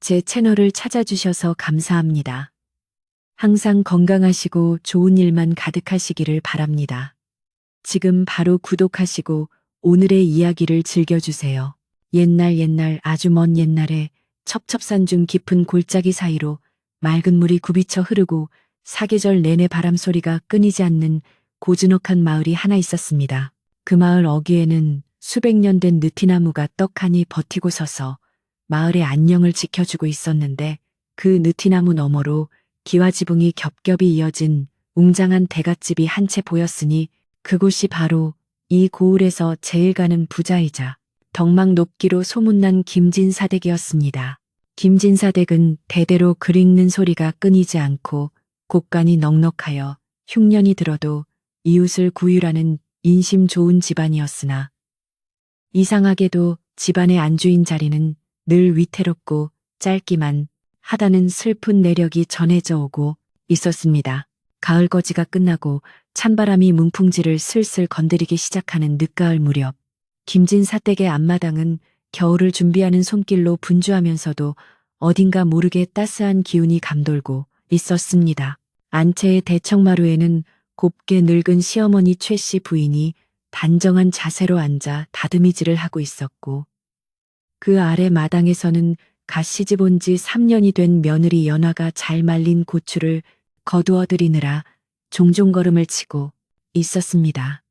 제 채널을 찾아주셔서 감사합니다. 항상 건강하시고 좋은 일만 가득하시기를 바랍니다. 지금 바로 구독하시고 오늘의 이야기를 즐겨주세요. 옛날 아주 먼 옛날에 첩첩산중 깊은 골짜기 사이로 맑은 물이 굽이쳐 흐르고 사계절 내내 바람소리가 끊이지 않는 고즈넉한 마을이 하나 있었습니다. 그 마을 어귀에는 수백 년 된 느티나무가 떡하니 버티고 서서 마을의 안녕을 지켜주고 있었는데, 그 느티나무 너머로 기와지붕이 겹겹이 이어진 웅장한 대갓집이 한 채 보였으니 그곳이 바로 이 고을에서 제일 가는 부자이자 덕망 높기로 소문난 김진사댁이었습니다. 김진사댁은 대대로 글 읽는 소리가 끊이지 않고 곡간이 넉넉하여 흉년이 들어도 이웃을 구휼하는 인심 좋은 집안이었으나, 이상하게도 집안의 안주인 자리는 늘 위태롭고 짧기만 하다는 슬픈 내력이 전해져 오고 있었습니다. 가을 거지가 끝나고 찬바람이 문풍지를 슬슬 건드리기 시작하는 늦가을 무렵, 김진사댁의 앞마당은 겨울을 준비하는 손길로 분주하면서도 어딘가 모르게 따스한 기운이 감돌고 있었습니다. 안채의 대청마루에는 곱게 늙은 시어머니 최씨 부인이 단정한 자세로 앉아 다듬이질을 하고 있었고, 그 아래 마당에서는 갓 시집 온 지 3년이 된 며느리 연화가 잘 말린 고추를 거두어 들이느라 종종 걸음을 치고 있었습니다.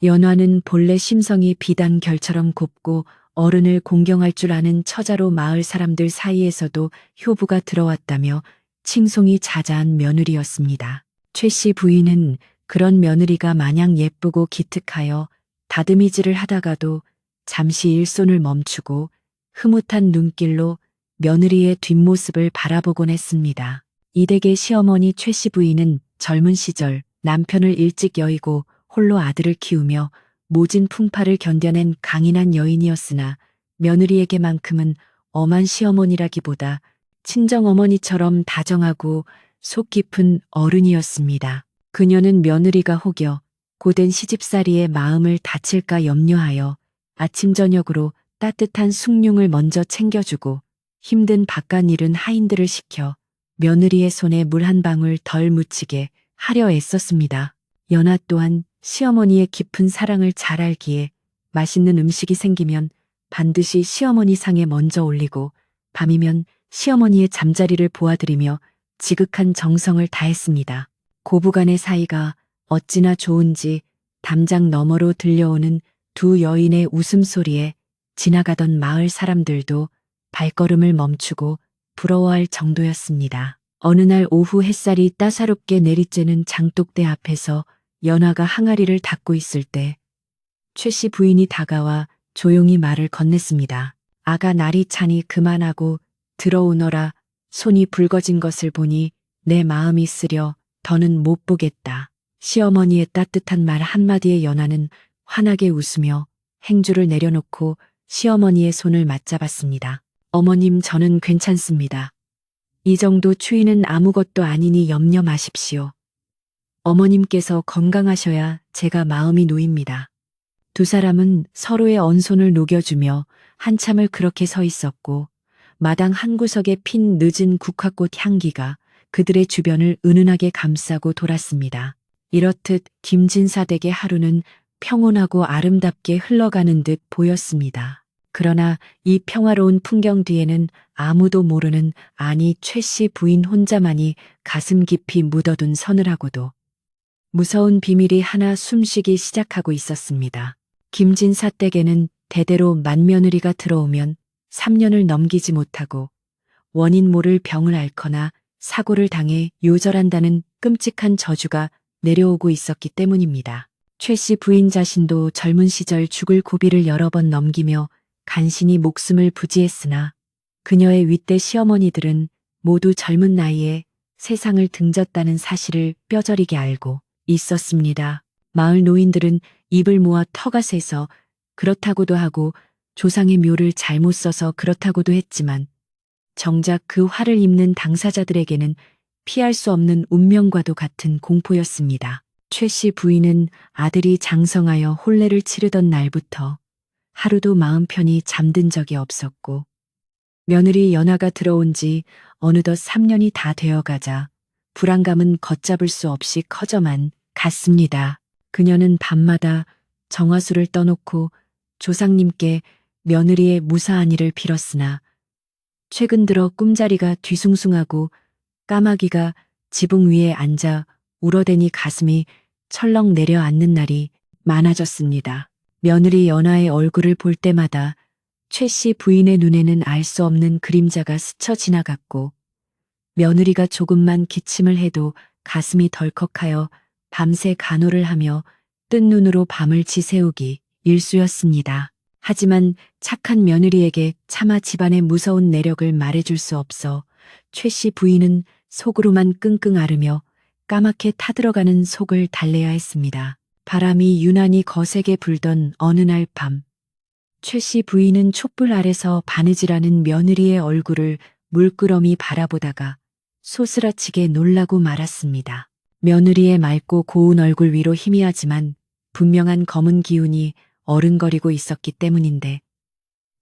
연화는 본래 심성이 비단 결처럼 곱고 어른을 공경할 줄 아는 처자로 마을 사람들 사이에서도 효부가 들어왔다며 칭송이 자자한 며느리였습니다. 최씨 부인은 그런 며느리가 마냥 예쁘고 기특하여 다듬이질을 하다가도 잠시 일손을 멈추고 흐뭇한 눈길로 며느리의 뒷모습을 바라보곤 했습니다. 이 댁의 시어머니 최씨 부인은 젊은 시절 남편을 일찍 여의고 홀로 아들을 키우며 모진 풍파를 견뎌낸 강인한 여인이었으나, 며느리에게만큼은 엄한 시어머니라기보다 친정어머니처럼 다정하고 속 깊은 어른이었습니다. 그녀는 며느리가 혹여 고된 시집살이에 마음을 다칠까 염려하여 아침 저녁으로 따뜻한 숭늉을 먼저 챙겨주고 힘든 바깥일은 하인들을 시켜 며느리의 손에 물 한 방울 덜 묻히게 하려 애썼습니다. 연화 또한 시어머니의 깊은 사랑을 잘 알기에 맛있는 음식이 생기면 반드시 시어머니 상에 먼저 올리고, 밤이면 시어머니의 잠자리를 보아드리며 지극한 정성을 다했습니다. 고부간의 사이가 어찌나 좋은지 담장 너머로 들려오는 두 여인의 웃음소리에 지나가던 마을 사람들도 발걸음을 멈추고 부러워할 정도였습니다. 어느 날 오후 햇살이 따사롭게 내리쬐는 장독대 앞에서 연화가 항아리를 닦고 있을 때 최씨 부인이 다가와 조용히 말을 건넸습니다. 아가 날이 차니 그만하고 들어오너라. 손이 붉어진 것을 보니 내 마음이 쓰려 더는 못 보겠다. 시어머니의 따뜻한 말 한마디에 연화는 환하게 웃으며 행주를 내려놓고 시어머니의 손을 맞잡았습니다. 어머님, 저는 괜찮습니다. 이 정도 추위는 아무것도 아니니 염려 마십시오. 어머님께서 건강하셔야 제가 마음이 놓입니다. 두 사람은 서로의 언손을 녹여주며 한참을 그렇게 서 있었고, 마당 한 구석에 핀 늦은 국화꽃 향기가 그들의 주변을 은은하게 감싸고 돌았습니다. 이렇듯 김진사댁의 하루는 평온하고 아름답게 흘러가는 듯 보였습니다. 그러나 이 평화로운 풍경 뒤에는 아무도 모르는, 아니 최씨 부인 혼자만이 가슴 깊이 묻어둔 서늘하고도 무서운 비밀이 하나 숨쉬기 시작하고 있었습니다. 김진사댁에는 대대로 맏며느리가 들어오면 3년을 넘기지 못하고 원인 모를 병을 앓거나 사고를 당해 요절한다는 끔찍한 저주가 내려오고 있었기 때문입니다. 최씨 부인 자신도 젊은 시절 죽을 고비를 여러 번 넘기며 간신히 목숨을 부지했으나, 그녀의 윗대 시어머니들은 모두 젊은 나이에 세상을 등졌다는 사실을 뼈저리게 알고 있었습니다. 마을 노인들은 입을 모아 터가 새서 그렇다고도 하고 조상의 묘를 잘못 써서 그렇다고도 했지만, 정작 그 화를 입는 당사자들에게는 피할 수 없는 운명과도 같은 공포였습니다. 최씨 부인은 아들이 장성하여 혼례를 치르던 날부터 하루도 마음 편히 잠든 적이 없었고, 며느리 연하가 들어온 지 어느덧 3년이 다 되어가자 불안감은 걷잡을 수 없이 커져만 갔습니다. 그녀는 밤마다 정화수를 떠놓고 조상님께 며느리의 무사한 일을 빌었으나 최근 들어 꿈자리가 뒤숭숭하고 까마귀가 지붕 위에 앉아 울어대니 가슴이 철렁 내려앉는 날이 많아졌습니다. 며느리 연하의 얼굴을 볼 때마다 최 씨 부인의 눈에는 알 수 없는 그림자가 스쳐 지나갔고 며느리가 조금만 기침을 해도 가슴이 덜컥하여 밤새 간호를 하며 뜬 눈으로 밤을 지새우기 일쑤였습니다. 하지만 착한 며느리에게 차마 집안의 무서운 내력을 말해줄 수 없어 최 씨 부인은 속으로만 끙끙 앓으며 까맣게 타들어가는 속을 달래야 했습니다. 바람이 유난히 거세게 불던 어느 날 밤, 최 씨 부인은 촛불 아래서 바느질하는 며느리의 얼굴을 물끄러미 바라보다가 소스라치게 놀라고 말았습니다. 며느리의 맑고 고운 얼굴 위로 희미하지만 분명한 검은 기운이 어른거리고 있었기 때문인데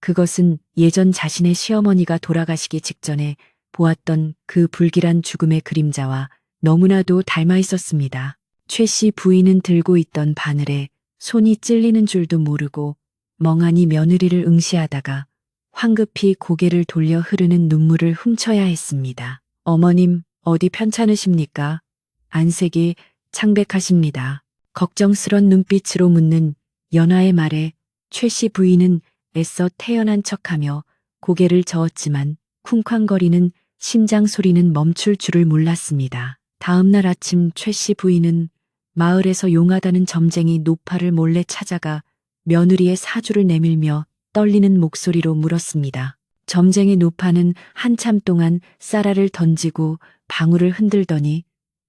그것은 예전 자신의 시어머니가 돌아가시기 직전에 보았던 그 불길한 죽음의 그림자와 너무나도 닮아 있었습니다. 최 씨 부인은 들고 있던 바늘에 손이 찔리는 줄도 모르고 멍하니 며느리를 응시하다가 황급히 고개를 돌려 흐르는 눈물을 훔쳐야 했습니다. 어머님, 어디 편찮으십니까? 안색이 창백하십니다. 걱정스런 눈빛으로 묻는 연하의 말에 최 씨 부인은 애써 태연한 척하며 고개를 저었지만 쿵쾅거리는 심장 소리는 멈출 줄을 몰랐습니다. 다음 날 아침 최 씨 부인은 마을에서 용하다는 점쟁이 노파를 몰래 찾아가 며느리의 사주를 내밀며 떨리는 목소리로 물었습니다. 점쟁이 노파는 한참 동안 쌀알을 던지고 방울을 흔들더니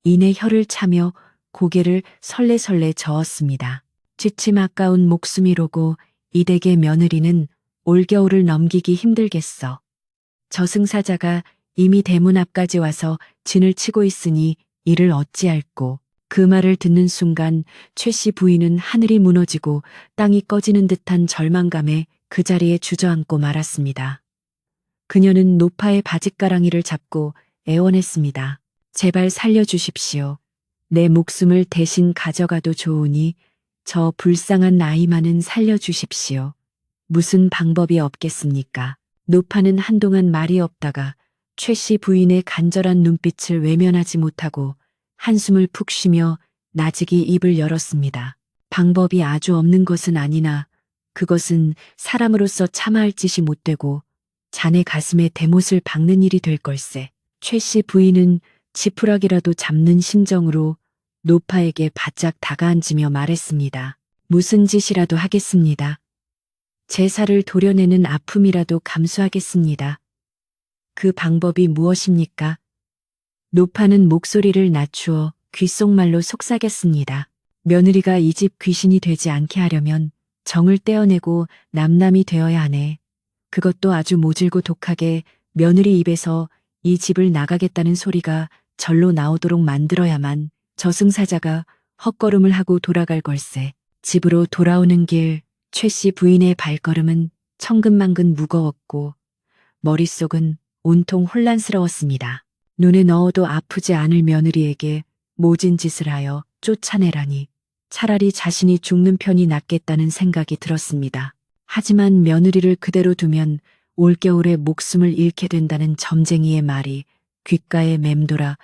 이내 혀를 차며 고개를 설레설레 저었습니다. 지침 아까운 목숨이로고 이 댁의 며느리는 올겨울을 넘기기 힘들겠어. 저승사자가 이미 대문 앞까지 와서 진을 치고 있으니 이를 어찌할꼬. 그 말을 듣는 순간 최 씨 부인은 하늘이 무너지고 땅이 꺼지는 듯한 절망감에 그 자리에 주저앉고 말았습니다. 그녀는 노파의 바짓가랑이를 잡고 애원했습니다. 제발 살려주십시오. 내 목숨을 대신 가져가도 좋으니 저 불쌍한 아이만은 살려주십시오. 무슨 방법이 없겠습니까? 노파는 한동안 말이 없다가 최 씨 부인의 간절한 눈빛을 외면하지 못하고 한숨을 푹 쉬며 나직이 입을 열었습니다. 방법이 아주 없는 것은 아니나 그것은 사람으로서 참아할 짓이 못되고 자네 가슴에 대못을 박는 일이 될 걸세. 최 씨 부인은 지푸라기라도 잡는 심정으로 노파에게 바짝 다가앉으며 말했습니다. 무슨 짓이라도 하겠습니다. 제사를 도려내는 아픔이라도 감수하겠습니다. 그 방법이 무엇입니까? 노파는 목소리를 낮추어 귓속말로 속삭였습니다. 며느리가 이 집 귀신이 되지 않게 하려면 정을 떼어내고 남남이 되어야 하네. 그것도 아주 모질고 독하게 며느리 입에서 이 집을 나가겠다는 소리가 절로 나오도록 만들어야만 저승사자가 헛걸음을 하고 돌아갈 걸세. 집으로 돌아오는 길 최 씨 부인의 발걸음은 천근만근 무거웠고 머릿속은 온통 혼란스러웠습니다. 눈에 넣어도 아프지 않을 며느리에게 모진 짓을 하여 쫓아내라니 차라리 자신이 죽는 편이 낫겠다는 생각이 들었습니다. 하지만 며느리를 그대로 두면 올겨울에 목숨을 잃게 된다는 점쟁이의 말이 귓가에 맴돌아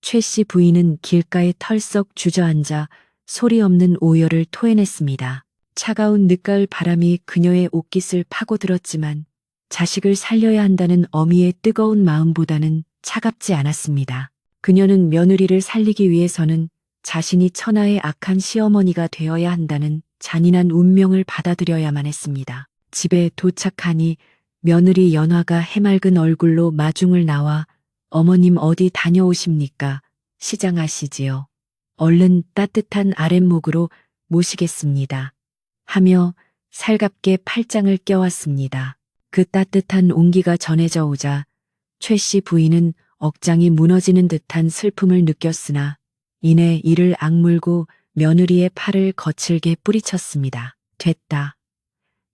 최 씨 부인은 길가에 털썩 주저앉아 소리 없는 오열을 토해냈습니다. 차가운 늦가을 바람이 그녀의 옷깃을 파고들었지만 자식을 살려야 한다는 어미의 뜨거운 마음보다는 차갑지 않았습니다. 그녀는 며느리를 살리기 위해서는 자신이 천하의 악한 시어머니가 되어야 한다는 잔인한 운명을 받아들여야만 했습니다. 집에 도착하니 며느리 연화가 해맑은 얼굴로 마중을 나와 어머님 어디 다녀오십니까? 시장하시지요. 얼른 따뜻한 아랫목으로 모시겠습니다. 하며 살갑게 팔짱을 껴왔습니다. 그 따뜻한 온기가 전해져 오자 최 씨 부인은 억장이 무너지는 듯한 슬픔을 느꼈으나 이내 이를 악물고 며느리의 팔을 거칠게 뿌리쳤습니다. 됐다.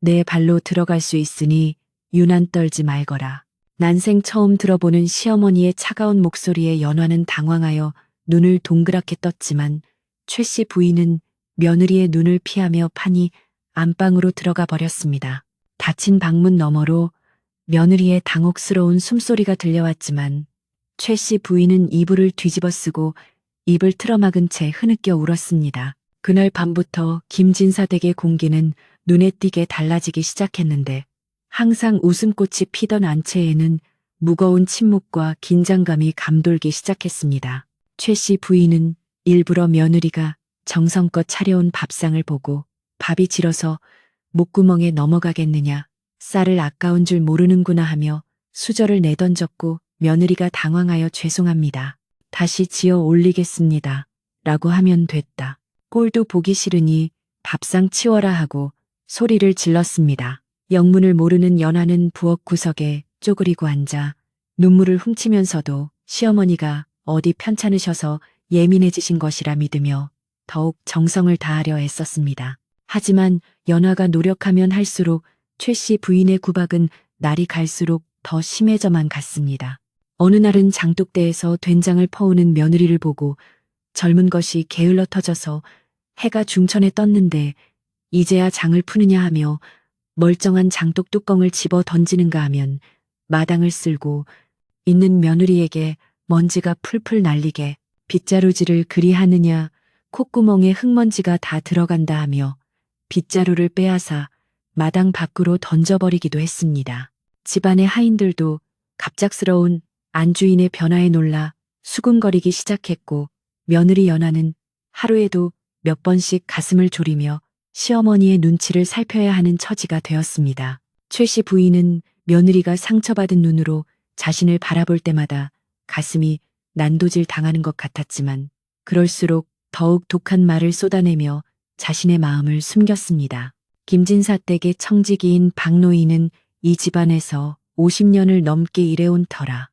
내 발로 들어갈 수 있으니 유난 떨지 말거라. 난생 처음 들어보는 시어머니의 차가운 목소리에 연화는 당황하여 눈을 동그랗게 떴지만 최 씨 부인은 며느리의 눈을 피하며 판이 안방으로 들어가 버렸습니다. 닫힌 방문 너머로 며느리의 당혹스러운 숨소리가 들려왔지만 최 씨 부인은 이불을 뒤집어 쓰고 입을 틀어막은 채 흐느껴 울었습니다. 그날 밤부터 김진사 댁의 공기는 눈에 띄게 달라지기 시작했는데 항상 웃음꽃이 피던 안채에는 무거운 침묵과 긴장감이 감돌기 시작했습니다. 최 씨 부인은 일부러 며느리가 정성껏 차려온 밥상을 보고 밥이 질어서 목구멍에 넘어가겠느냐, 쌀을 아까운 줄 모르는구나 하며 수저를 내던졌고 며느리가 당황하여 죄송합니다. 다시 지어 올리겠습니다. 라고 하면 됐다. 꼴도 보기 싫으니 밥상 치워라 하고 소리를 질렀습니다. 영문을 모르는 연하는 부엌 구석에 쪼그리고 앉아 눈물을 훔치면서도 시어머니가 어디 편찮으셔서 예민해지신 것이라 믿으며 더욱 정성을 다하려 애썼습니다. 하지만 연하가 노력하면 할수록 최 씨 부인의 구박은 날이 갈수록 더 심해져만 갔습니다. 어느 날은 장독대에서 된장을 퍼오는 며느리를 보고 젊은 것이 게을러 터져서 해가 중천에 떴는데 이제야 장을 푸느냐 하며 멀쩡한 장독 뚜껑을 집어 던지는가 하면 마당을 쓸고 있는 며느리에게 먼지가 풀풀 날리게 빗자루질을 그리 하느냐, 콧구멍에 흙먼지가 다 들어간다 하며 빗자루를 빼앗아 마당 밖으로 던져버리기도 했습니다. 집안의 하인들도 갑작스러운 안주인의 변화에 놀라 수군거리기 시작했고 며느리 연하는 하루에도 몇 번씩 가슴을 졸이며 시어머니의 눈치를 살펴야 하는 처지가 되었습니다. 최 씨 부인은 며느리가 상처받은 눈으로 자신을 바라볼 때마다 가슴이 난도질 당하는 것 같았지만 그럴수록 더욱 독한 말을 쏟아내며 자신의 마음을 숨겼습니다. 김진사 댁의 청지기인 박노인은 이 집안에서 50년을 넘게 일해온 터라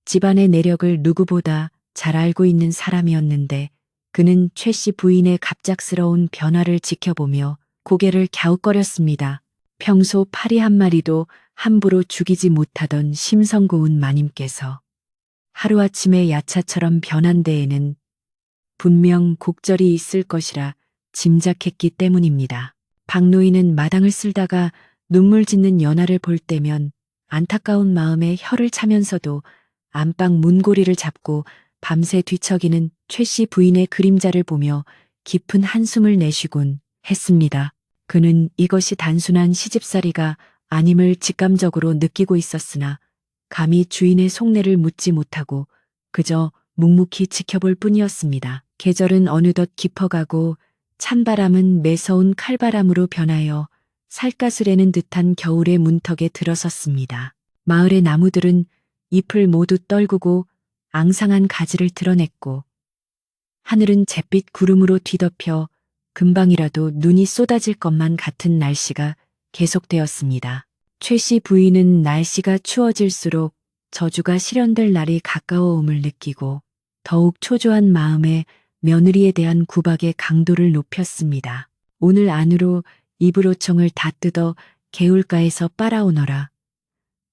집안의 내력을 누구보다 잘 알고 있는 사람이었는데 그는 최 씨 부인의 갑작스러운 변화를 지켜보며 고개를 갸웃거렸습니다. 평소 파리 한 마리도 함부로 죽이지 못하던 심성고운 마님께서 하루아침에 야차처럼 변한 데에는 분명 곡절이 있을 것이라 짐작했기 때문입니다. 박노인은 마당을 쓸다가 눈물 짓는 연하를 볼 때면 안타까운 마음에 혀를 차면서도 안방 문고리를 잡고 밤새 뒤척이는 최 씨 부인의 그림자를 보며 깊은 한숨을 내쉬곤 했습니다. 그는 이것이 단순한 시집살이가 아님을 직감적으로 느끼고 있었으나 감히 주인의 속내를 묻지 못하고 그저 묵묵히 지켜볼 뿐이었습니다. 계절은 어느덧 깊어가고 찬바람은 매서운 칼바람으로 변하여 살갗을 듯한 겨울의 문턱에 들어섰습니다. 마을의 나무들은 잎을 모두 떨구고 앙상한 가지를 드러냈고 하늘은 잿빛 구름으로 뒤덮여 금방이라도 눈이 쏟아질 것만 같은 날씨가 계속되었습니다. 최 씨 부인은 날씨가 추워질수록 저주가 실현될 날이 가까워옴을 느끼고 더욱 초조한 마음에 며느리에 대한 구박의 강도를 높였습니다. 오늘 안으로 이불오청을 다 뜯어 개울가에서 빨아오너라.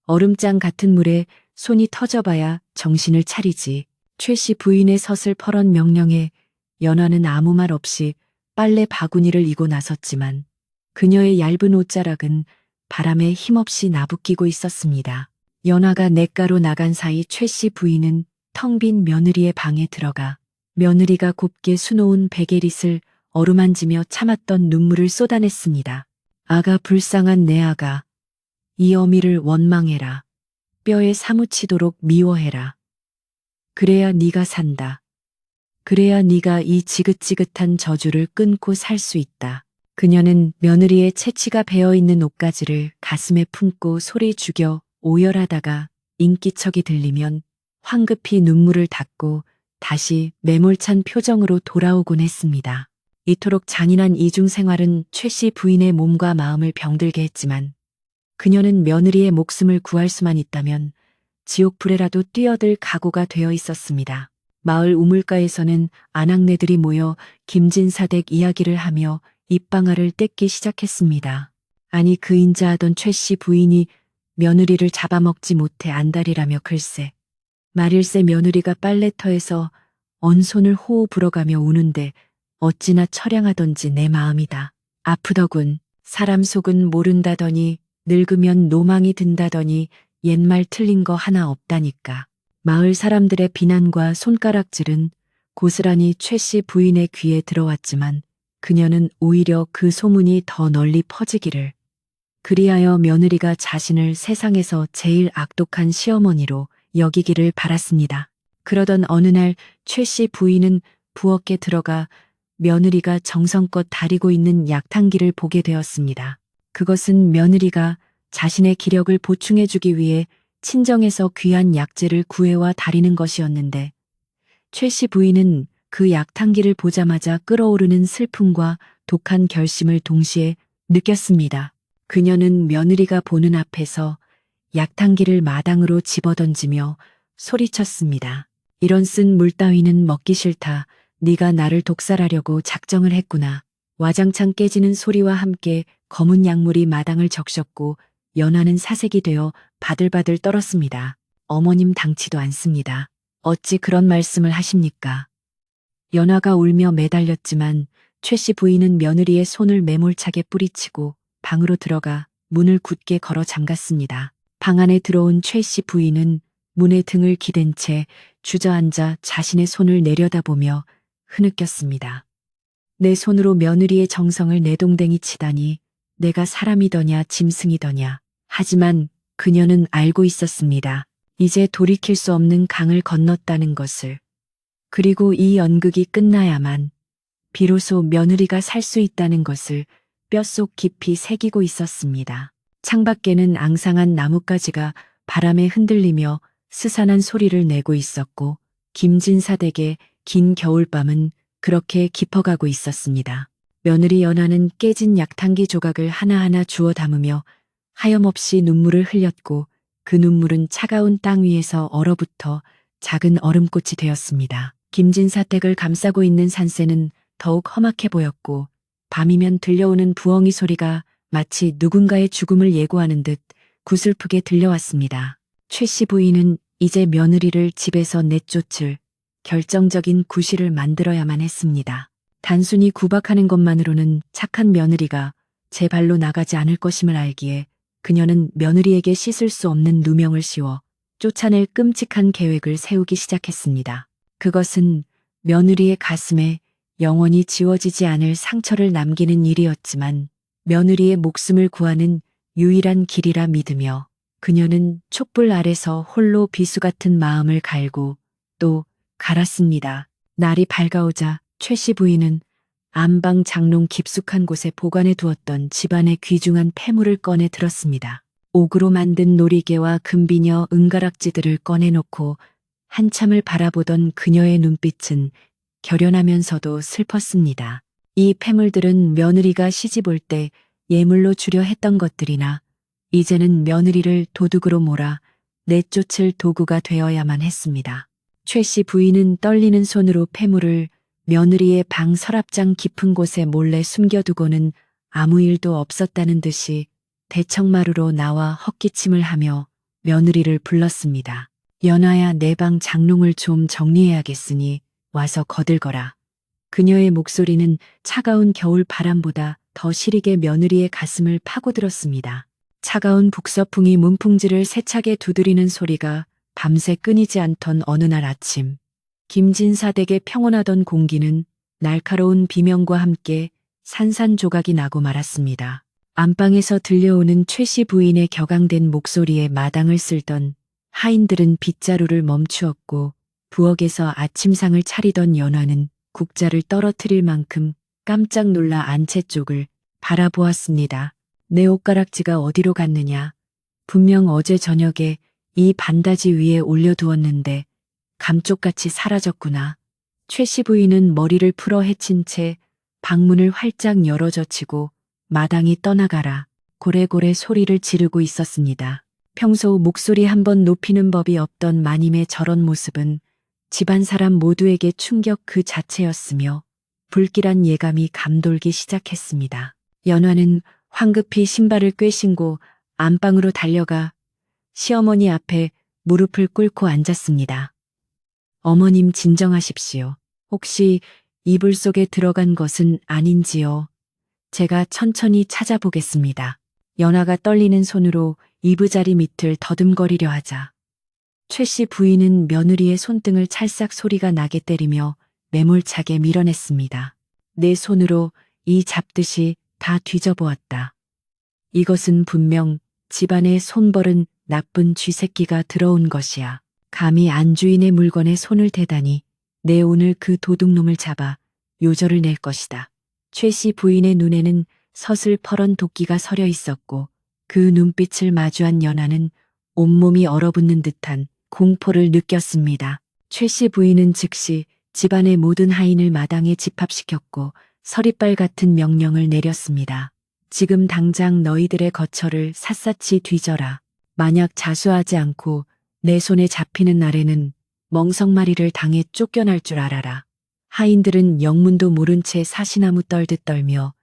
얼음장 같은 물에 손이 터져봐야 정신을 차리지. 최 씨 부인의 서슬퍼런 명령에 연화는 아무 말 없이 빨래 바구니를 이고 나섰지만 그녀의 얇은 옷자락은 바람에 힘없이 나부끼고 있었습니다. 연화가 냇가로 나간 사이 최 씨 부인은 텅 빈 며느리의 방에 들어가 며느리가 곱게 수놓은 베개릿을 어루만지며 참았던 눈물을 쏟아냈습니다. 아가 불쌍한 내 아가. 이 어미를 원망해라. 뼈에 사무치도록 미워해라. 그래야 네가 산다. 그래야 네가 이 지긋지긋한 저주를 끊고 살 수 있다. 그녀는 며느리의 채취가 배어있는 옷가지를 가슴에 품고 소리 죽여 오열하다가 인기척이 들리면 황급히 눈물을 닦고 다시 매몰찬 표정으로 돌아오곤 했습니다. 이토록 잔인한 이중 생활은 최 씨 부인의 몸과 마음을 병들게 했지만 그녀는 며느리의 목숨을 구할 수만 있다면 지옥불에라도 뛰어들 각오가 되어 있었습니다. 마을 우물가에서는 아낙네들이 모여 김진사댁 이야기를 하며 입방아를 떼기 시작했습니다. 아니 그 인자하던 최 씨 부인이 며느리를 잡아먹지 못해 안달이라며 글쎄. 말일세 며느리가 빨래터에서 언손을 호호 불어가며 우는데 어찌나 처량하던지 내 마음이다. 아프더군. 사람 속은 모른다더니 늙으면 노망이 든다더니 옛말 틀린 거 하나 없다니까. 마을 사람들의 비난과 손가락질은 고스란히 최 씨 부인의 귀에 들어왔지만 그녀는 오히려 그 소문이 더 널리 퍼지기를, 그리하여 며느리가 자신을 세상에서 제일 악독한 시어머니로 여기기를 바랐습니다. 그러던 어느 날 최 씨 부인은 부엌에 들어가 며느리가 정성껏 다리고 있는 약탕기를 보게 되었습니다. 그것은 며느리가 자신의 기력을 보충해주기 위해 친정에서 귀한 약재를 구해와 다리는 것이었는데, 최 씨 부인은 그 약탕기를 보자마자 끓어오르는 슬픔과 독한 결심을 동시에 느꼈습니다. 그녀는 며느리가 보는 앞에서 약탕기를 마당으로 집어던지며 소리쳤습니다. 이런 쓴 물 따위는 먹기 싫다. 네가 나를 독살하려고 작정을 했구나. 와장창 깨지는 소리와 함께 검은 약물이 마당을 적셨고 연화는 사색이 되어 바들바들 떨었습니다. 어머님 당치도 않습니다. 어찌 그런 말씀을 하십니까? 연화가 울며 매달렸지만 최 씨 부인은 며느리의 손을 매몰차게 뿌리치고 방으로 들어가 문을 굳게 걸어 잠갔습니다. 방 안에 들어온 최 씨 부인은 문에 등을 기댄 채 주저앉아 자신의 손을 내려다보며 흐느꼈습니다. 내 손으로 며느리의 정성을 내동댕이 치다니 내가 사람이더냐 짐승이더냐. 하지만 그녀는 알고 있었습니다. 이제 돌이킬 수 없는 강을 건넜다는 것을. 그리고 이 연극이 끝나야만 비로소 며느리가 살 수 있다는 것을 뼛속 깊이 새기고 있었습니다. 창밖에는 앙상한 나뭇가지가 바람에 흔들리며 스산한 소리를 내고 있었고 김진사 댁의 긴 겨울밤은 그렇게 깊어가고 있었습니다. 며느리 연화는 깨진 약탕기 조각을 하나하나 주워 담으며 하염없이 눈물을 흘렸고 그 눈물은 차가운 땅 위에서 얼어붙어 작은 얼음꽃이 되었습니다. 김진사 댁을 감싸고 있는 산새는 더욱 험악해 보였고 밤이면 들려오는 부엉이 소리가 마치 누군가의 죽음을 예고하는 듯 구슬프게 들려왔습니다. 최 씨 부인은 이제 며느리를 집에서 내쫓을 결정적인 구실을 만들어야만 했습니다. 단순히 구박하는 것만으로는 착한 며느리가 제 발로 나가지 않을 것임을 알기에 그녀는 며느리에게 씻을 수 없는 누명을 씌워 쫓아낼 끔찍한 계획을 세우기 시작했습니다. 그것은 며느리의 가슴에 영원히 지워지지 않을 상처를 남기는 일이었지만 며느리의 목숨을 구하는 유일한 길이라 믿으며 그녀는 촛불 아래서 홀로 비수 같은 마음을 갈고 또 갈았습니다. 날이 밝아오자 최 씨 부인은 안방 장롱 깊숙한 곳에 보관해 두었던 집안의 귀중한 폐물을 꺼내 들었습니다. 옥으로 만든 놀이개와 금비녀 은가락지들을 꺼내놓고 한참을 바라보던 그녀의 눈빛은 결연하면서도 슬펐습니다. 이 폐물들은 며느리가 시집 올 때 예물로 주려 했던 것들이나 이제는 며느리를 도둑으로 몰아 내쫓을 도구가 되어야만 했습니다. 최 씨 부인은 떨리는 손으로 폐물을 며느리의 방 서랍장 깊은 곳에 몰래 숨겨두고는 아무 일도 없었다는 듯이 대청마루로 나와 헛기침을 하며 며느리를 불렀습니다. 연화야, 내 방 장롱을 좀 정리해야겠으니 와서 거들거라. 그녀의 목소리는 차가운 겨울 바람보다 더 시리게 며느리의 가슴을 파고들었습니다. 차가운 북서풍이 문풍지를 세차게 두드리는 소리가 밤새 끊이지 않던 어느 날 아침, 김진사 댁에 평온하던 공기는 날카로운 비명과 함께 산산조각이 나고 말았습니다. 안방에서 들려오는 최 씨 부인의 격앙된 목소리에 마당을 쓸던 하인들은 빗자루를 멈추었고 부엌에서 아침상을 차리던 연화는 국자를 떨어뜨릴 만큼 깜짝 놀라 안채 쪽을 바라보았습니다. 내 옷가락지가 어디로 갔느냐. 분명 어제 저녁에 이 반다지 위에 올려두었는데 감쪽같이 사라졌구나. 최 씨 부인은 머리를 풀어 헤친 채 방문을 활짝 열어젖히고 마당이 떠나가라 고래고래 소리를 지르고 있었습니다. 평소 목소리 한번 높이는 법이 없던 마님의 저런 모습은 집안 사람 모두에게 충격 그 자체였으며 불길한 예감이 감돌기 시작했습니다. 연화는 황급히 신발을 꿰신고 안방으로 달려가 시어머니 앞에 무릎을 꿇고 앉았습니다. 어머님 진정하십시오. 혹시 이불 속에 들어간 것은 아닌지요? 제가 천천히 찾아보겠습니다. 연아가 떨리는 손으로 이부자리 밑을 더듬거리려 하자 최 씨 부인은 며느리의 손등을 찰싹 소리가 나게 때리며 매몰차게 밀어냈습니다. 내 손으로 이 잡듯이 다 뒤져보았다. 이것은 분명 집안에 손버른 나쁜 쥐새끼가 들어온 것이야. 감히 안주인의 물건에 손을 대다니 내 오늘 그 도둑놈을 잡아 요절을 낼 것이다. 최 씨 부인의 눈에는 서슬퍼런 도끼가 서려 있었고 그 눈빛을 마주한 연하는 온몸이 얼어붙는 듯한 공포를 느꼈습니다. 최 씨 부인은 즉시 집안의 모든 하인을 마당에 집합시켰고 서리빨 같은 명령을 내렸습니다. 지금 당장 너희들의 거처를 샅샅이 뒤져라. 만약 자수하지 않고 내 손에 잡히는 날에는 멍석마리를 당해 쫓겨날 줄 알아라. 하인들은 영문도 모른 채 사시나무 떨듯 떨며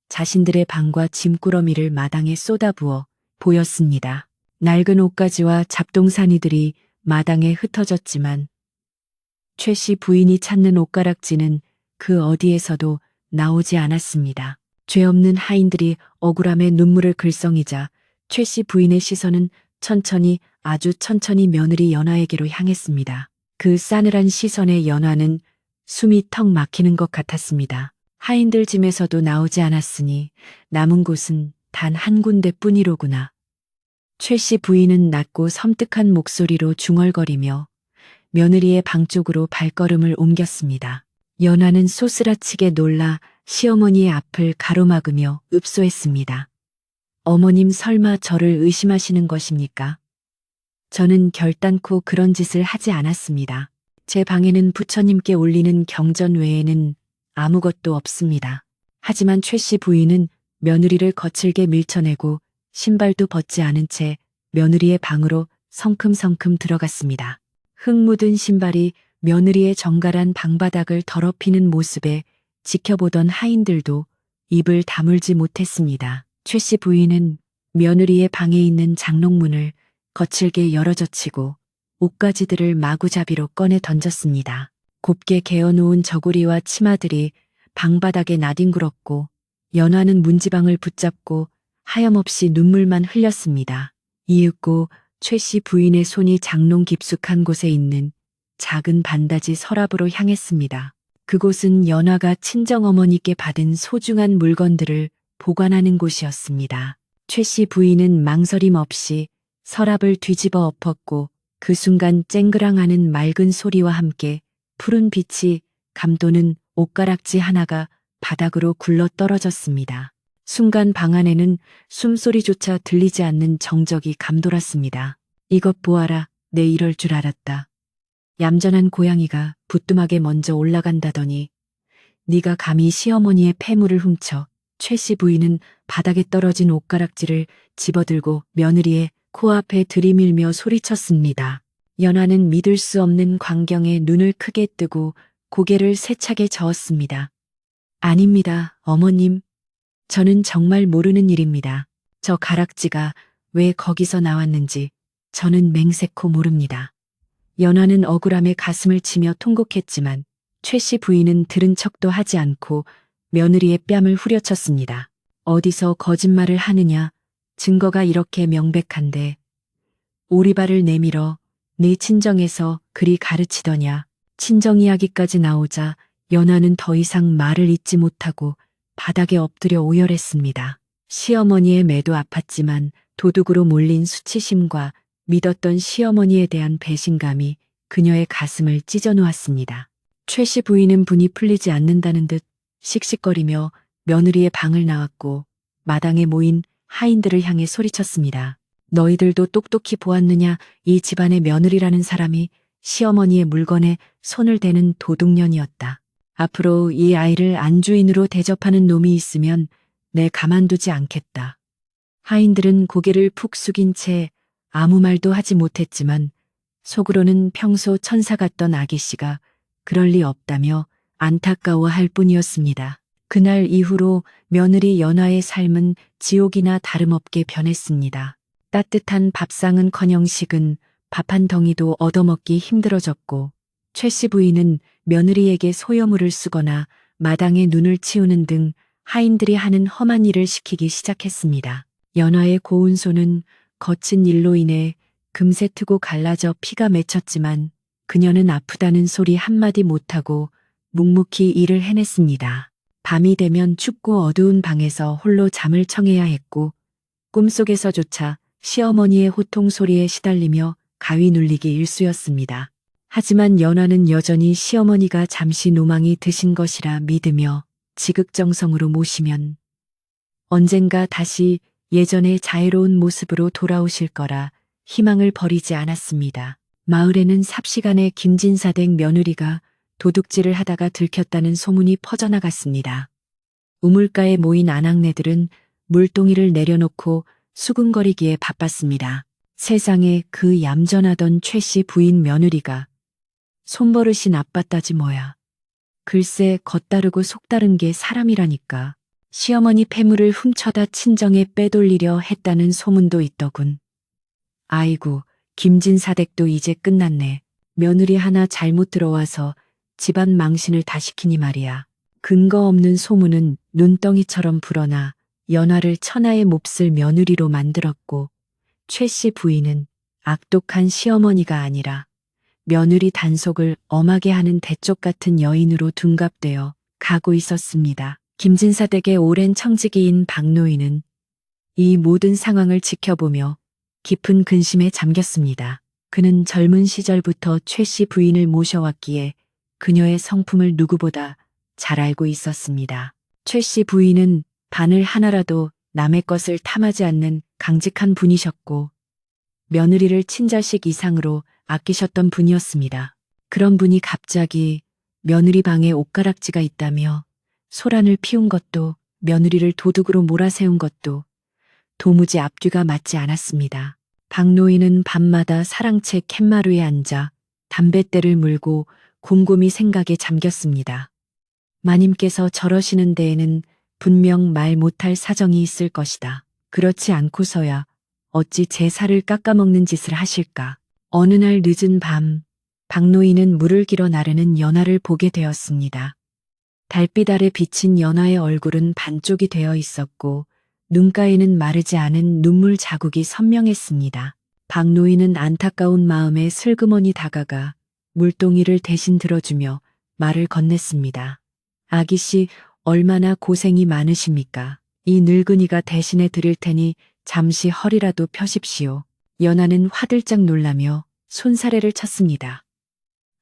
자신들의 방과 짐꾸러미를 마당에 쏟아부어 보였습니다. 낡은 옷가지와 잡동사니들이 마당에 흩어졌지만 최 씨 부인이 찾는 옷가락지는 그 어디에서도 나오지 않았습니다. 죄 없는 하인들이 억울함에 눈물을 글썽이자 최 씨 부인의 시선은 천천히 아주 천천히 며느리 연화에게로 향했습니다. 그 싸늘한 시선에 연화는 숨이 턱 막히는 것 같았습니다. 하인들 짐에서도 나오지 않았으니 남은 곳은 단 한 군데뿐이로구나. 최 씨 부인은 낮고 섬뜩한 목소리로 중얼거리며 며느리의 방 쪽으로 발걸음을 옮겼습니다. 연화는 소스라치게 놀라 시어머니의 앞을 가로막으며 읍소했습니다. 어머님 설마 저를 의심하시는 것입니까? 저는 결단코 그런 짓을 하지 않았습니다. 제 방에는 부처님께 올리는 경전 외에는 아무것도 없습니다. 하지만 최 씨 부인은 며느리를 거칠게 밀쳐내고 신발도 벗지 않은 채 며느리의 방으로 성큼성큼 들어갔습니다. 흙 묻은 신발이 며느리의 정갈한 방바닥을 더럽히는 모습에 지켜보던 하인들도 입을 다물지 못했습니다. 최 씨 부인은 며느리의 방에 있는 장롱문을 거칠게 열어젖히고 옷가지들을 마구잡이로 꺼내 던졌습니다. 곱게 개어놓은 저고리와 치마들이 방바닥에 나뒹굴었고 연화는 문지방을 붙잡고 하염없이 눈물만 흘렸습니다. 이윽고 최 씨 부인의 손이 장롱 깊숙한 곳에 있는 작은 반다지 서랍으로 향했습니다. 그곳은 연화가 친정어머니께 받은 소중한 물건들을 보관하는 곳이었습니다. 최 씨 부인은 망설임 없이 서랍을 뒤집어 엎었고 그 순간 쨍그랑하는 맑은 소리와 함께 푸른 빛이 감도는 옷가락지 하나가 바닥으로 굴러 떨어졌습니다. 순간 방 안에는 숨소리조차 들리지 않는 정적이 감돌았습니다. 이것 보아라, 내 이럴 줄 알았다. 얌전한 고양이가 부뚜막에 먼저 올라간다더니 네가 감히 시어머니의 폐물을 훔쳐. 최 씨 부인은 바닥에 떨어진 옷가락지를 집어들고 며느리의 코앞에 들이밀며 소리쳤습니다. 연화는 믿을 수 없는 광경에 눈을 크게 뜨고 고개를 세차게 저었습니다. 아닙니다, 어머님. 저는 정말 모르는 일입니다. 저 가락지가 왜 거기서 나왔는지 저는 맹세코 모릅니다. 연화는 억울함에 가슴을 치며 통곡했지만 최 씨 부인은 들은 척도 하지 않고 며느리의 뺨을 후려쳤습니다. 어디서 거짓말을 하느냐. 증거가 이렇게 명백한데 오리발을 내밀어 네 친정에서 그리 가르치더냐. 친정 이야기까지 나오자 연화는 더 이상 말을 잇지 못하고 바닥에 엎드려 오열했습니다. 시어머니의 매도 아팠지만 도둑으로 몰린 수치심과 믿었던 시어머니에 대한 배신감이 그녀의 가슴을 찢어놓았습니다. 최 씨 부인은 분이 풀리지 않는다는 듯 씩씩거리며 며느리의 방을 나왔고 마당에 모인 하인들을 향해 소리쳤습니다. 너희들도 똑똑히 보았느냐. 이 집안의 며느리라는 사람이 시어머니의 물건에 손을 대는 도둑년이었다. 앞으로 이 아이를 안주인으로 대접하는 놈이 있으면 내 가만두지 않겠다. 하인들은 고개를 푹 숙인 채 아무 말도 하지 못했지만 속으로는 평소 천사 같던 아기씨가 그럴 리 없다며 안타까워할 뿐이었습니다. 그날 이후로 며느리 연화의 삶은 지옥이나 다름없게 변했습니다. 따뜻한 밥상은커녕 식은 밥 한 덩이도 얻어먹기 힘들어졌고 최 씨 부인은 며느리에게 소여물을 쓰거나 마당에 눈을 치우는 등 하인들이 하는 험한 일을 시키기 시작했습니다. 연화의 고운 손은 거친 일로 인해 금세 트고 갈라져 피가 맺혔지만 그녀는 아프다는 소리 한마디 못하고 묵묵히 일을 해냈습니다. 밤이 되면 춥고 어두운 방에서 홀로 잠을 청해야 했고 꿈속에서조차 시어머니의 호통 소리에 시달리며 가위 눌리기 일쑤였습니다. 하지만 연화는 여전히 시어머니가 잠시 노망이 드신 것이라 믿으며 지극정성으로 모시면 언젠가 다시 예전의 자애로운 모습으로 돌아오실 거라 희망을 버리지 않았습니다. 마을에는 삽시간에 김진사댁 며느리가 도둑질을 하다가 들켰다는 소문이 퍼져나갔습니다. 우물가에 모인 아낙네들은 물동이를 내려놓고 수군거리기에 바빴습니다. 세상에 그 얌전하던 최 씨 부인 며느리가 손버릇이 나빴다지 뭐야. 글쎄 겉다르고 속다른 게 사람이라니까. 시어머니 패물을 훔쳐다 친정에 빼돌리려 했다는 소문도 있더군. 아이고, 김진사댁도 이제 끝났네. 며느리 하나 잘못 들어와서 집안 망신을 다 시키니 말이야. 근거 없는 소문은 눈덩이처럼 불어나 연화를 천하의 몹쓸 며느리로 만들었고 최 씨 부인은 악독한 시어머니가 아니라 며느리 단속을 엄하게 하는 대쪽 같은 여인으로 둔갑되어 가고 있었습니다. 김진사댁의 오랜 청지기인 박노인은 이 모든 상황을 지켜보며 깊은 근심에 잠겼습니다. 그는 젊은 시절부터 최 씨 부인을 모셔왔기에 그녀의 성품을 누구보다 잘 알고 있었습니다. 최 씨 부인은 바늘 하나라도 남의 것을 탐하지 않는 강직한 분이셨고 며느리를 친자식 이상으로 아끼셨던 분이었습니다. 그런 분이 갑자기 며느리 방에 옷가락지가 있다며 소란을 피운 것도 며느리를 도둑으로 몰아세운 것도 도무지 앞뒤가 맞지 않았습니다. 박노인은 밤마다 사랑채 캔마루에 앉아 담뱃대를 물고 곰곰이 생각에 잠겼습니다. 마님께서 저러시는 데에는 분명 말 못할 사정이 있을 것이다. 그렇지 않고서야 어찌 제 살을 깎아먹는 짓을 하실까. 어느 날 늦은 밤, 박노인은 물을 길어 나르는 연화를 보게 되었습니다. 달빛 아래 비친 연화의 얼굴은 반쪽이 되어 있었고 눈가에는 마르지 않은 눈물 자국이 선명했습니다. 박노인은 안타까운 마음에 슬그머니 다가가 물동이를 대신 들어주며 말을 건넸습니다. 아기씨 얼마나 고생이 많으십니까? 이 늙은이가 대신해 드릴 테니 잠시 허리라도 펴십시오. 연화는 화들짝 놀라며 손사래를 쳤습니다.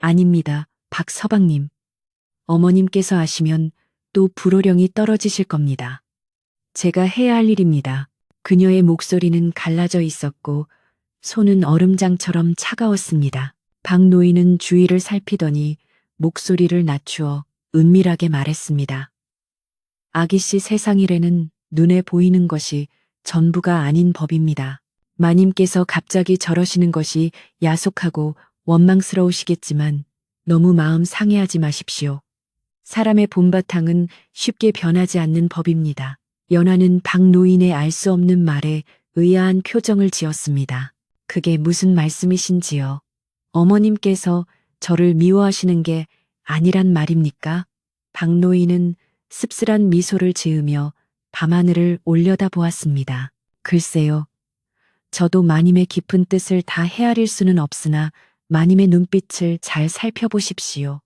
아닙니다, 박서방님. 어머님께서 아시면 또 불호령이 떨어지실 겁니다. 제가 해야 할 일입니다. 그녀의 목소리는 갈라져 있었고 손은 얼음장처럼 차가웠습니다. 박노인은 주위를 살피더니 목소리를 낮추어 은밀하게 말했습니다. 아기씨 세상일에는 눈에 보이는 것이 전부가 아닌 법입니다. 마님께서 갑자기 저러시는 것이 야속하고 원망스러우시겠지만 너무 마음 상해하지 마십시오. 사람의 본바탕은 쉽게 변하지 않는 법입니다. 연화는 박노인의 알 수 없는 말에 의아한 표정을 지었습니다. 그게 무슨 말씀이신지요? 어머님께서 저를 미워하시는 게 아니란 말입니까? 박노인은 씁쓸한 미소를 지으며 밤하늘을 올려다 보았습니다. 글쎄요. 저도 마님의 깊은 뜻을 다 헤아릴 수는 없으나 마님의 눈빛을 잘 살펴보십시오.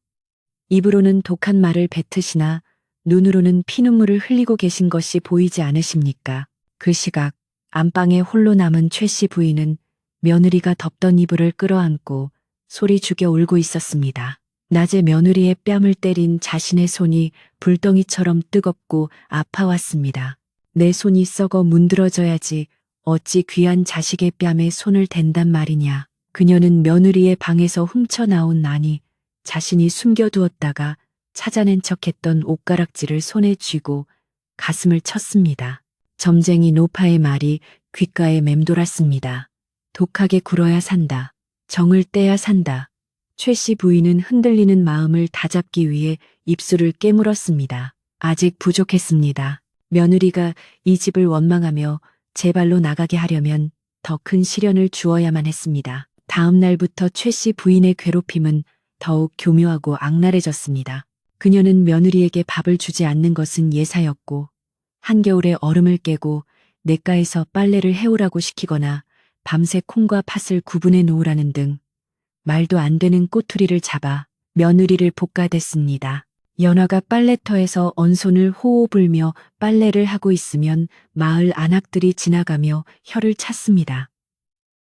입으로는 독한 말을 뱉으시나 눈으로는 피눈물을 흘리고 계신 것이 보이지 않으십니까? 그 시각 안방에 홀로 남은 최 씨 부인은 며느리가 덮던 이불을 끌어안고 소리 죽여 울고 있었습니다. 낮에 며느리의 뺨을 때린 자신의 손이 불덩이처럼 뜨겁고 아파왔습니다. 내 손이 썩어 문드러져야지 어찌 귀한 자식의 뺨에 손을 댄단 말이냐. 그녀는 며느리의 방에서 훔쳐나온 난이 자신이 숨겨두었다가 찾아낸 척했던 옷가락지를 손에 쥐고 가슴을 쳤습니다. 점쟁이 노파의 말이 귓가에 맴돌았습니다. 독하게 굴어야 산다. 정을 떼야 산다. 최 씨 부인은 흔들리는 마음을 다잡기 위해 입술을 깨물었습니다. 아직 부족했습니다. 며느리가 이 집을 원망하며 제 발로 나가게 하려면 더 큰 시련을 주어야만 했습니다. 다음 날부터 최 씨 부인의 괴롭힘은 더욱 교묘하고 악랄해졌습니다. 그녀는 며느리에게 밥을 주지 않는 것은 예사였고 한겨울에 얼음을 깨고 냇가에서 빨래를 해오라고 시키거나 밤새 콩과 팥을 구분해 놓으라는 등 말도 안 되는 꼬투리를 잡아 며느리를 볶아댔습니다. 연화가 빨래터에서 언손을 호호 불며 빨래를 하고 있으면 마을 안악들이 지나가며 혀를 찼습니다.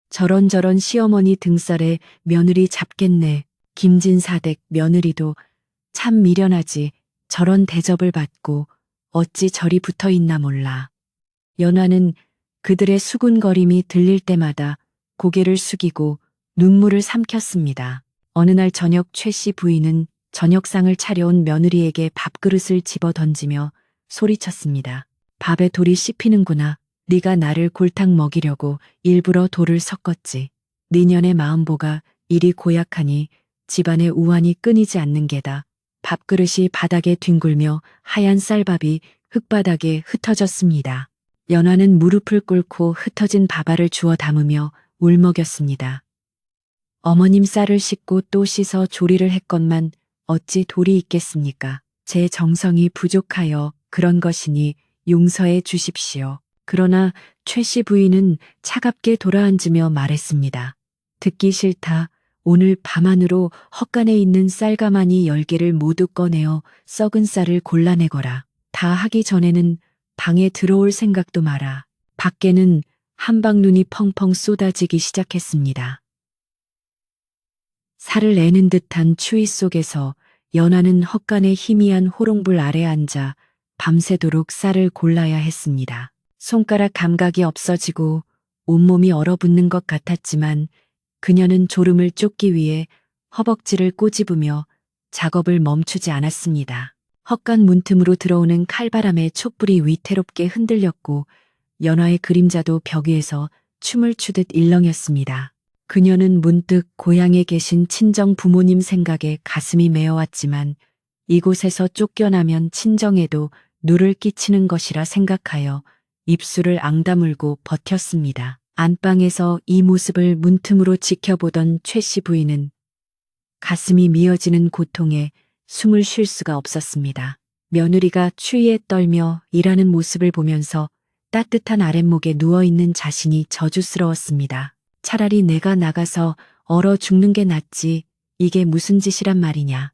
저런저런 시어머니 등살에 며느리 잡겠네. 김진사댁 며느리도 참 미련하지. 저런 대접을 받고 어찌 저리 붙어 있나 몰라. 연화는 그들의 수군거림이 들릴 때마다 고개를 숙이고 눈물을 삼켰습니다. 어느 날 저녁 최 씨 부인은 저녁상을 차려온 며느리에게 밥그릇을 집어 던지며 소리쳤습니다. 밥에 돌이 씹히는구나. 네가 나를 골탕 먹이려고 일부러 돌을 섞었지. 네 년의 마음보가 이리 고약하니 집안의 우환이 끊이지 않는 게다. 밥그릇이 바닥에 뒹굴며 하얀 쌀밥이 흙바닥에 흩어졌습니다. 연화는 무릎을 꿇고 흩어진 밥알을 주워 담으며 울먹였습니다. 어머님 쌀을 씻고 또 씻어 조리를 했건만 어찌 돌이 있겠습니까? 제 정성이 부족하여 그런 것이니 용서해 주십시오. 그러나 최 씨 부인은 차갑게 돌아앉으며 말했습니다. 듣기 싫다. 오늘 밤 안으로 헛간에 있는 쌀가마니 10개를 모두 꺼내어 썩은 쌀을 골라내거라. 다 하기 전에는 방에 들어올 생각도 마라. 밖에는 한방눈이 펑펑 쏟아지기 시작했습니다. 살을 내는 듯한 추위 속에서 연화는 헛간의 희미한 호롱불 아래 앉아 밤새도록 쌀을 골라야 했습니다. 손가락 감각이 없어지고 온몸이 얼어붙는 것 같았지만 그녀는 졸음을 쫓기 위해 허벅지를 꼬집으며 작업을 멈추지 않았습니다. 헛간 문틈으로 들어오는 칼바람에 촛불이 위태롭게 흔들렸고 연화의 그림자도 벽 위에서 춤을 추듯 일렁였습니다. 그녀는 문득 고향에 계신 친정 부모님 생각에 가슴이 메어왔지만 이곳에서 쫓겨나면 친정에도 누를 끼치는 것이라 생각하여 입술을 앙다물고 버텼습니다. 안방에서 이 모습을 문틈으로 지켜보던 최 씨 부인은 가슴이 미어지는 고통에 숨을 쉴 수가 없었습니다. 며느리가 추위에 떨며 일하는 모습을 보면서 따뜻한 아랫목에 누워있는 자신이 저주스러웠습니다. 차라리 내가 나가서 얼어 죽는 게 낫지. 이게 무슨 짓이란 말이냐.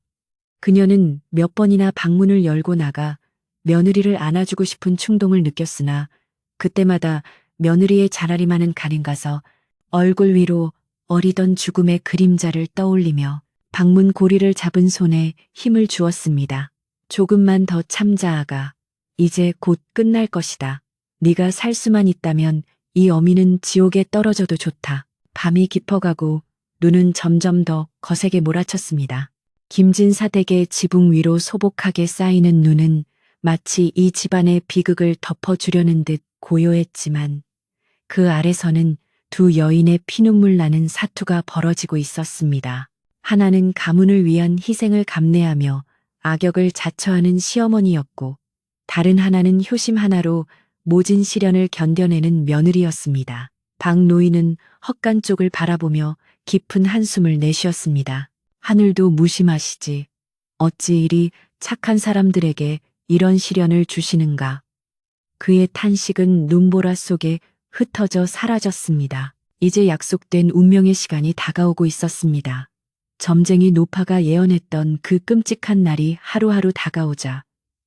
그녀는 몇 번이나 방문을 열고 나가 며느리를 안아주고 싶은 충동을 느꼈으나 그때마다 며느리의 자라리만은 가는가서 얼굴 위로 어리던 죽음의 그림자를 떠올리며 방문 고리를 잡은 손에 힘을 주었습니다. 조금만 더 참자 아가. 이제 곧 끝날 것이다. 네가 살 수만 있다면 이 어미는 지옥에 떨어져도 좋다. 밤이 깊어가고 눈은 점점 더 거세게 몰아쳤습니다. 김진사 댁의 지붕 위로 소복하게 쌓이는 눈은 마치 이 집안의 비극을 덮어주려는 듯 고요했지만 그 아래서는 두 여인의 피눈물 나는 사투가 벌어지고 있었습니다. 하나는 가문을 위한 희생을 감내하며 악역을 자처하는 시어머니였고 다른 하나는 효심 하나로 모진 시련을 견뎌내는 며느리였습니다. 박 노인은 헛간 쪽을 바라보며 깊은 한숨을 내쉬었습니다. 하늘도 무심하시지. 어찌 이리 착한 사람들에게 이런 시련을 주시는가. 그의 탄식은 눈보라 속에 흩어져 사라졌습니다. 이제 약속된 운명의 시간이 다가오고 있었습니다. 점쟁이 노파가 예언했던 그 끔찍한 날이 하루하루 다가오자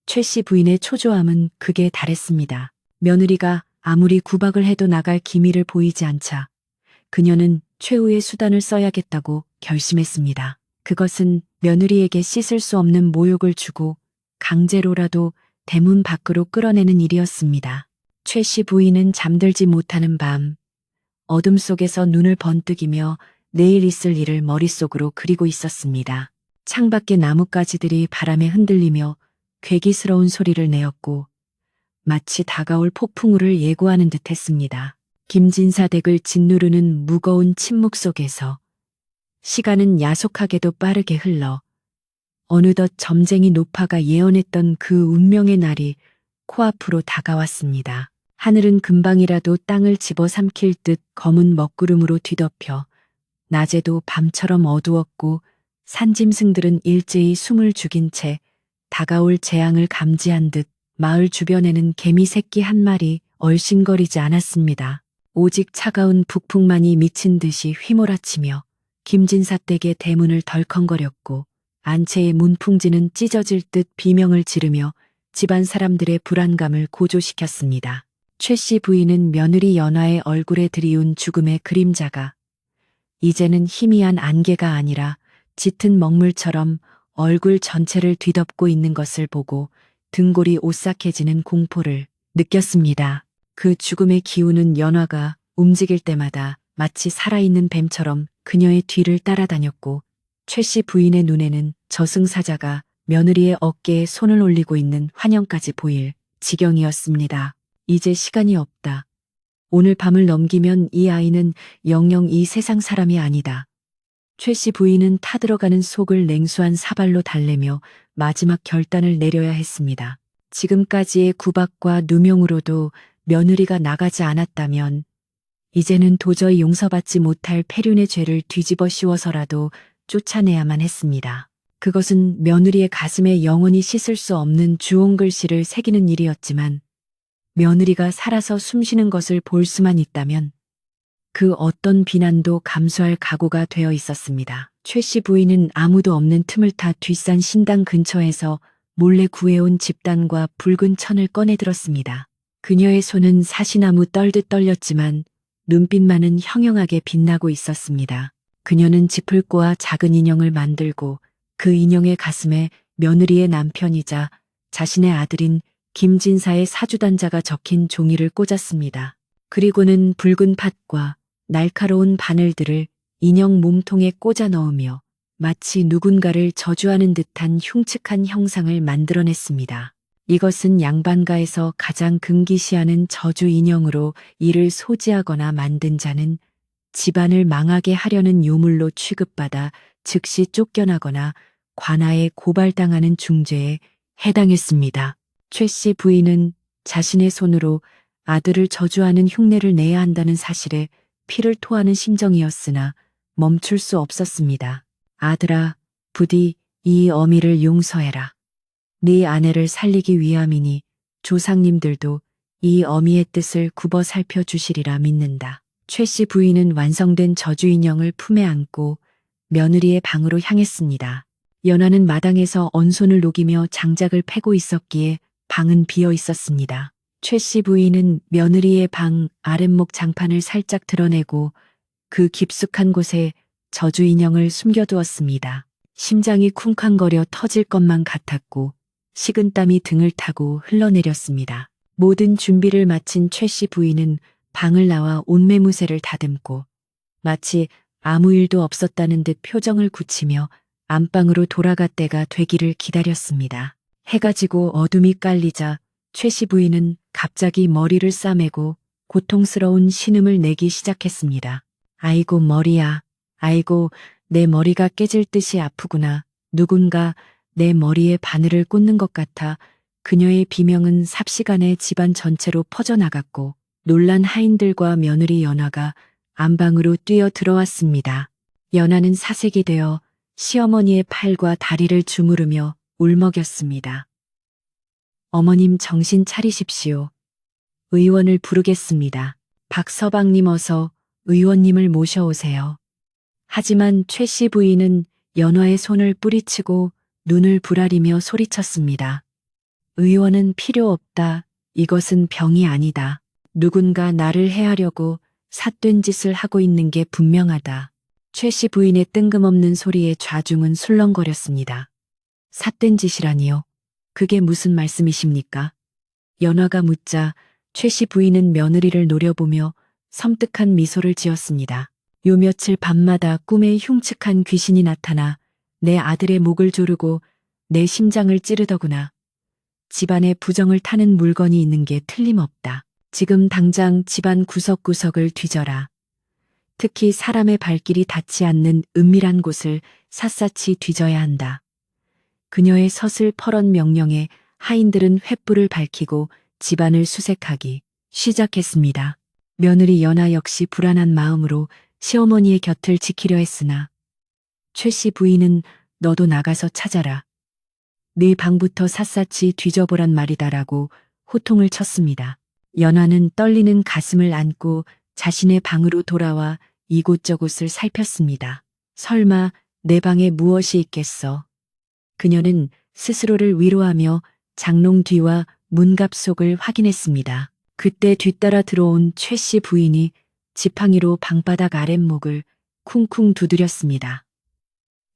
최 씨 부인의 초조함은 극에 달했습니다. 며느리가 아무리 구박을 해도 나갈 기미를 보이지 않자 그녀는 최후의 수단을 써야겠다고 결심했습니다. 그것은 며느리에게 씻을 수 없는 모욕을 주고 강제로라도 대문 밖으로 끌어내는 일이었습니다. 최 씨 부인은 잠들지 못하는 밤 어둠 속에서 눈을 번뜩이며 내일 있을 일을 머릿속으로 그리고 있었습니다. 창밖의 나뭇가지들이 바람에 흔들리며 괴기스러운 소리를 내었고 마치 다가올 폭풍우를 예고하는 듯 했습니다. 김진사 댁을 짓누르는 무거운 침묵 속에서 시간은 야속하게도 빠르게 흘러 어느덧 점쟁이 노파가 예언했던 그 운명의 날이 코앞으로 다가왔습니다. 하늘은 금방이라도 땅을 집어삼킬 듯 검은 먹구름으로 뒤덮여 낮에도 밤처럼 어두웠고 산짐승들은 일제히 숨을 죽인 채 다가올 재앙을 감지한 듯 마을 주변에는 개미 새끼 한 마리 얼씬거리지 않았습니다. 오직 차가운 북풍만이 미친 듯이 휘몰아치며 김진사 댁의 대문을 덜컹거렸고 안채의 문풍지는 찢어질 듯 비명을 지르며 집안 사람들의 불안감을 고조시켰습니다. 최 씨 부인은 며느리 연화의 얼굴에 드리운 죽음의 그림자가 이제는 희미한 안개가 아니라 짙은 먹물처럼 얼굴 전체를 뒤덮고 있는 것을 보고 등골이 오싹해지는 공포를 느꼈습니다. 그 죽음의 기운은 연화가 움직일 때마다 마치 살아있는 뱀처럼 그녀의 뒤를 따라다녔고 최 씨 부인의 눈에는 저승사자가 며느리의 어깨에 손을 올리고 있는 환영까지 보일 지경이었습니다. 이제 시간이 없다. 오늘 밤을 넘기면 이 아이는 영영 이 세상 사람이 아니다. 최 씨 부인은 타들어가는 속을 냉수한 사발로 달래며 마지막 결단을 내려야 했습니다. 지금까지의 구박과 누명으로도 며느리가 나가지 않았다면 이제는 도저히 용서받지 못할 폐륜의 죄를 뒤집어 씌워서라도 쫓아내야만 했습니다. 그것은 며느리의 가슴에 영원히 씻을 수 없는 주홍글씨를 새기는 일이었지만 며느리가 살아서 숨쉬는 것을 볼 수만 있다면 그 어떤 비난도 감수할 각오가 되어 있었습니다. 최 씨 부인은 아무도 없는 틈을 타 뒷산 신당 근처에서 몰래 구해온 집단과 붉은 천을 꺼내들었습니다. 그녀의 손은 사시나무 떨듯 떨렸지만 눈빛만은 형형하게 빛나고 있었습니다. 그녀는 짚을 꼬아 작은 인형을 만들고 그 인형의 가슴에 며느리의 남편이자 자신의 아들인 김진사의 사주단자가 적힌 종이를 꽂았습니다. 그리고는 붉은 팥과 날카로운 바늘들을 인형 몸통에 꽂아 넣으며 마치 누군가를 저주하는 듯한 흉측한 형상을 만들어냈습니다. 이것은 양반가에서 가장 금기시하는 저주 인형으로 이를 소지하거나 만든 자는 집안을 망하게 하려는 요물로 취급받아 즉시 쫓겨나거나 관아에 고발당하는 중죄에 해당했습니다. 최 씨 부인은 자신의 손으로 아들을 저주하는 흉내를 내야 한다는 사실에 피를 토하는 심정이었으나 멈출 수 없었습니다. 아들아, 부디 이 어미를 용서해라. 네 아내를 살리기 위함이니 조상님들도 이 어미의 뜻을 굽어 살펴주시리라 믿는다. 최 씨 부인은 완성된 저주 인형을 품에 안고 며느리의 방으로 향했습니다. 연화는 마당에서 언손을 녹이며 장작을 패고 있었기에 방은 비어 있었습니다. 최 씨 부인은 며느리의 방 아랫목 장판을 살짝 드러내고 그 깊숙한 곳에 저주 인형을 숨겨두었습니다. 심장이 쿵쾅거려 터질 것만 같았고 식은땀이 등을 타고 흘러내렸습니다. 모든 준비를 마친 최 씨 부인은 방을 나와 옷매무새를 다듬고 마치 아무 일도 없었다는 듯 표정을 굳히며 안방으로 돌아갈 때가 되기를 기다렸습니다. 해가 지고 어둠이 깔리자 최 씨 부인은 갑자기 머리를 싸매고 고통스러운 신음을 내기 시작했습니다. 아이고 머리야, 아이고 내 머리가 깨질 듯이 아프구나. 누군가 내 머리에 바늘을 꽂는 것 같아. 그녀의 비명은 삽시간에 집안 전체로 퍼져나갔고 놀란 하인들과 며느리 연화가 안방으로 뛰어 들어왔습니다. 연화는 사색이 되어 시어머니의 팔과 다리를 주무르며 울먹였습니다. 어머님 정신 차리십시오. 의원을 부르겠습니다. 박서방님 어서 의원님을 모셔오세요. 하지만 최 씨 부인은 연화의 손을 뿌리치고 눈을 부라리며 소리쳤습니다. 의원은 필요 없다. 이것은 병이 아니다. 누군가 나를 해하려고 삿된 짓을 하고 있는 게 분명하다. 최 씨 부인의 뜬금없는 소리에 좌중은 술렁거렸습니다. 삿된 짓이라니요? 그게 무슨 말씀이십니까? 연화가 묻자 최 씨 부인은 며느리를 노려보며 섬뜩한 미소를 지었습니다. 요 며칠 밤마다 꿈에 흉측한 귀신이 나타나 내 아들의 목을 조르고 내 심장을 찌르더구나. 집안에 부정을 타는 물건이 있는 게 틀림없다. 지금 당장 집안 구석구석을 뒤져라. 특히 사람의 발길이 닿지 않는 은밀한 곳을 샅샅이 뒤져야 한다. 그녀의 서슬퍼런 명령에 하인들은 횃불을 밝히고 집안을 수색하기 시작했습니다. 며느리 연아 역시 불안한 마음으로 시어머니의 곁을 지키려 했으나 최 씨 부인은 너도 나가서 찾아라. 네 방부터 샅샅이 뒤져보란 말이다라고 호통을 쳤습니다. 연아는 떨리는 가슴을 안고 자신의 방으로 돌아와 이곳저곳을 살폈습니다. 설마 내 방에 무엇이 있겠어? 그녀는 스스로를 위로하며 장롱 뒤와 문갑 속을 확인했습니다. 그때 뒤따라 들어온 최 씨 부인이 지팡이로 방바닥 아랫목을 쿵쿵 두드렸습니다.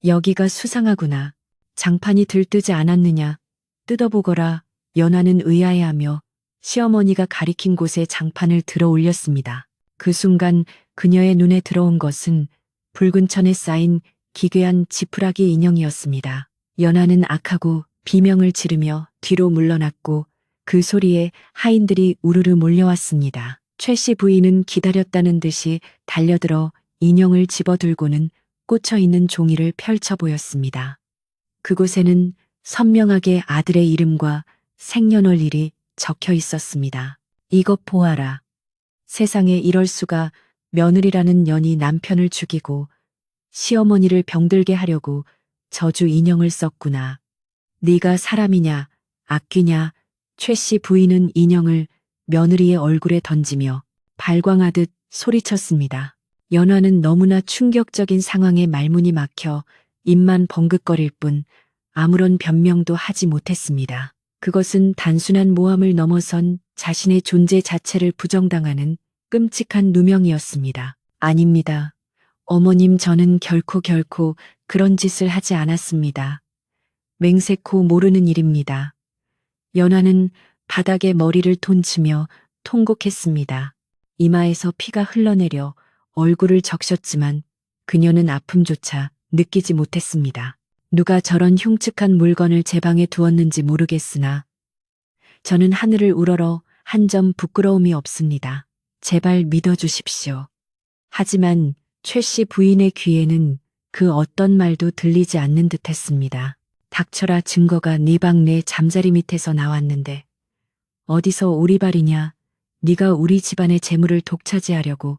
여기가 수상하구나. 장판이 들뜨지 않았느냐. 뜯어보거라. 연하는 의아해하며 시어머니가 가리킨 곳에 장판을 들어 올렸습니다. 그 순간 그녀의 눈에 들어온 것은 붉은 천에 쌓인 기괴한 지푸라기 인형이었습니다. 연하는 악하고 비명을 지르며 뒤로 물러났고 그 소리에 하인들이 우르르 몰려왔습니다. 최 씨 부인은 기다렸다는 듯이 달려들어 인형을 집어들고는 꽂혀있는 종이를 펼쳐 보였습니다. 그곳에는 선명하게 아들의 이름과 생년월일이 적혀 있었습니다. 이것 보아라. 세상에 이럴 수가. 며느리라는 년이 남편을 죽이고 시어머니를 병들게 하려고 저주 인형을 썼구나. 네가 사람이냐, 악귀냐. 최 씨 부인은 인형을 며느리의 얼굴에 던지며 발광하듯 소리쳤습니다. 연화는 너무나 충격적인 상황에 말문이 막혀 입만 벙긋거릴 뿐 아무런 변명도 하지 못했습니다. 그것은 단순한 모함을 넘어선 자신의 존재 자체를 부정당하는 끔찍한 누명이었습니다. 아닙니다. 어머님, 저는 결코 그런 짓을 하지 않았습니다. 맹세코 모르는 일입니다. 연화는 바닥에 머리를 톤치며 통곡했습니다. 이마에서 피가 흘러내려 얼굴을 적셨지만 그녀는 아픔조차 느끼지 못했습니다. 누가 저런 흉측한 물건을 제 방에 두었는지 모르겠으나 저는 하늘을 우러러 한 점 부끄러움이 없습니다. 제발 믿어주십시오. 하지만 최 씨 부인의 귀에는 그 어떤 말도 들리지 않는 듯했습니다. 닥쳐라. 증거가 네 방 내 잠자리 밑에서 나왔는데 어디서 오리발이냐. 네가 우리 집안의 재물을 독차지하려고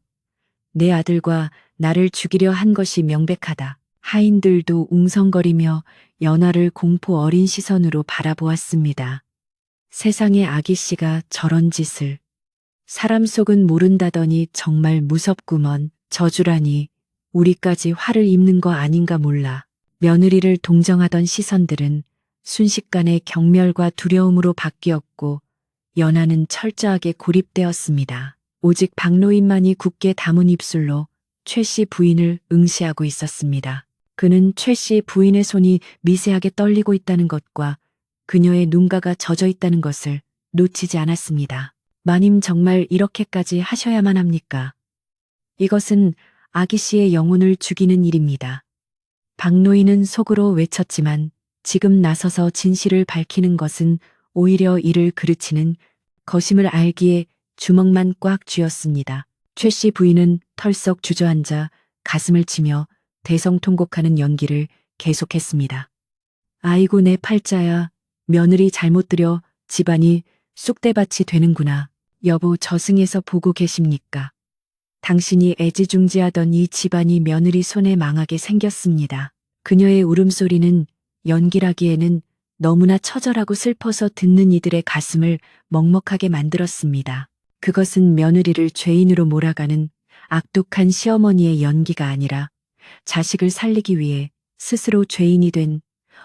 내 아들과 나를 죽이려 한 것이 명백하다. 하인들도 웅성거리며 연하를 공포 어린 시선으로 바라보았습니다. 세상에 아기 씨가 저런 짓을. 사람 속은 모른다더니 정말 무섭구먼. 저주라니. 우리까지 화를 입는 거 아닌가 몰라. 며느리를 동정하던 시선들은 순식간에 경멸과 두려움으로 바뀌었고 연하는 철저하게 고립되었습니다. 오직 박노인만이 굳게 다문 입술로 최 씨 부인을 응시하고 있었습니다. 그는 최 씨 부인의 손이 미세하게 떨리고 있다는 것과 그녀의 눈가가 젖어 있다는 것을 놓치지 않았습니다. 마님, 정말 이렇게까지 하셔야만 합니까? 이것은 아기 씨의 영혼을 죽이는 일입니다. 박노인은 속으로 외쳤지만 지금 나서서 진실을 밝히는 것은 오히려 이를 그르치는 것임을 알기에 주먹만 꽉 쥐었습니다. 최 씨 부인은 털썩 주저앉아 가슴을 치며 대성통곡하는 연기를 계속했습니다. 아이고 내 팔자야. 며느리 잘못 들여 집안이 쑥대밭이 되는구나. 여보, 저승에서 보고 계십니까? 당신이 애지중지하던 이 집안이 며느리 손에 망하게 생겼습니다. 그녀의 울음소리는 연기라기에는 너무나 처절하고 슬퍼서 듣는 이들의 가슴을 먹먹하게 만들었습니다. 그것은 며느리를 죄인으로 몰아가는 악독한 시어머니의 연기가 아니라 자식을 살리기 위해 스스로 죄인이 된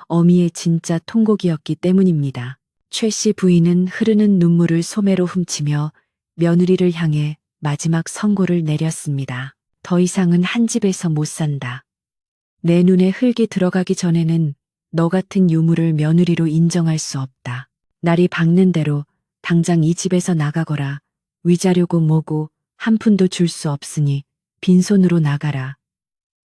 어미의 진짜 통곡이었기 때문입니다. 최 씨 부인은 흐르는 눈물을 소매로 훔치며 며느리를 향해 마지막 선고를 내렸습니다. 더 이상은 한 집에서 못 산다. 내 눈에 흙이 들어가기 전에는 너 같은 유물을 며느리로 인정할 수 없다. 날이 밝는 대로 당장 이 집에서 나가거라. 위자료고 뭐고 한 푼도 줄 수 없으니 빈손으로 나가라.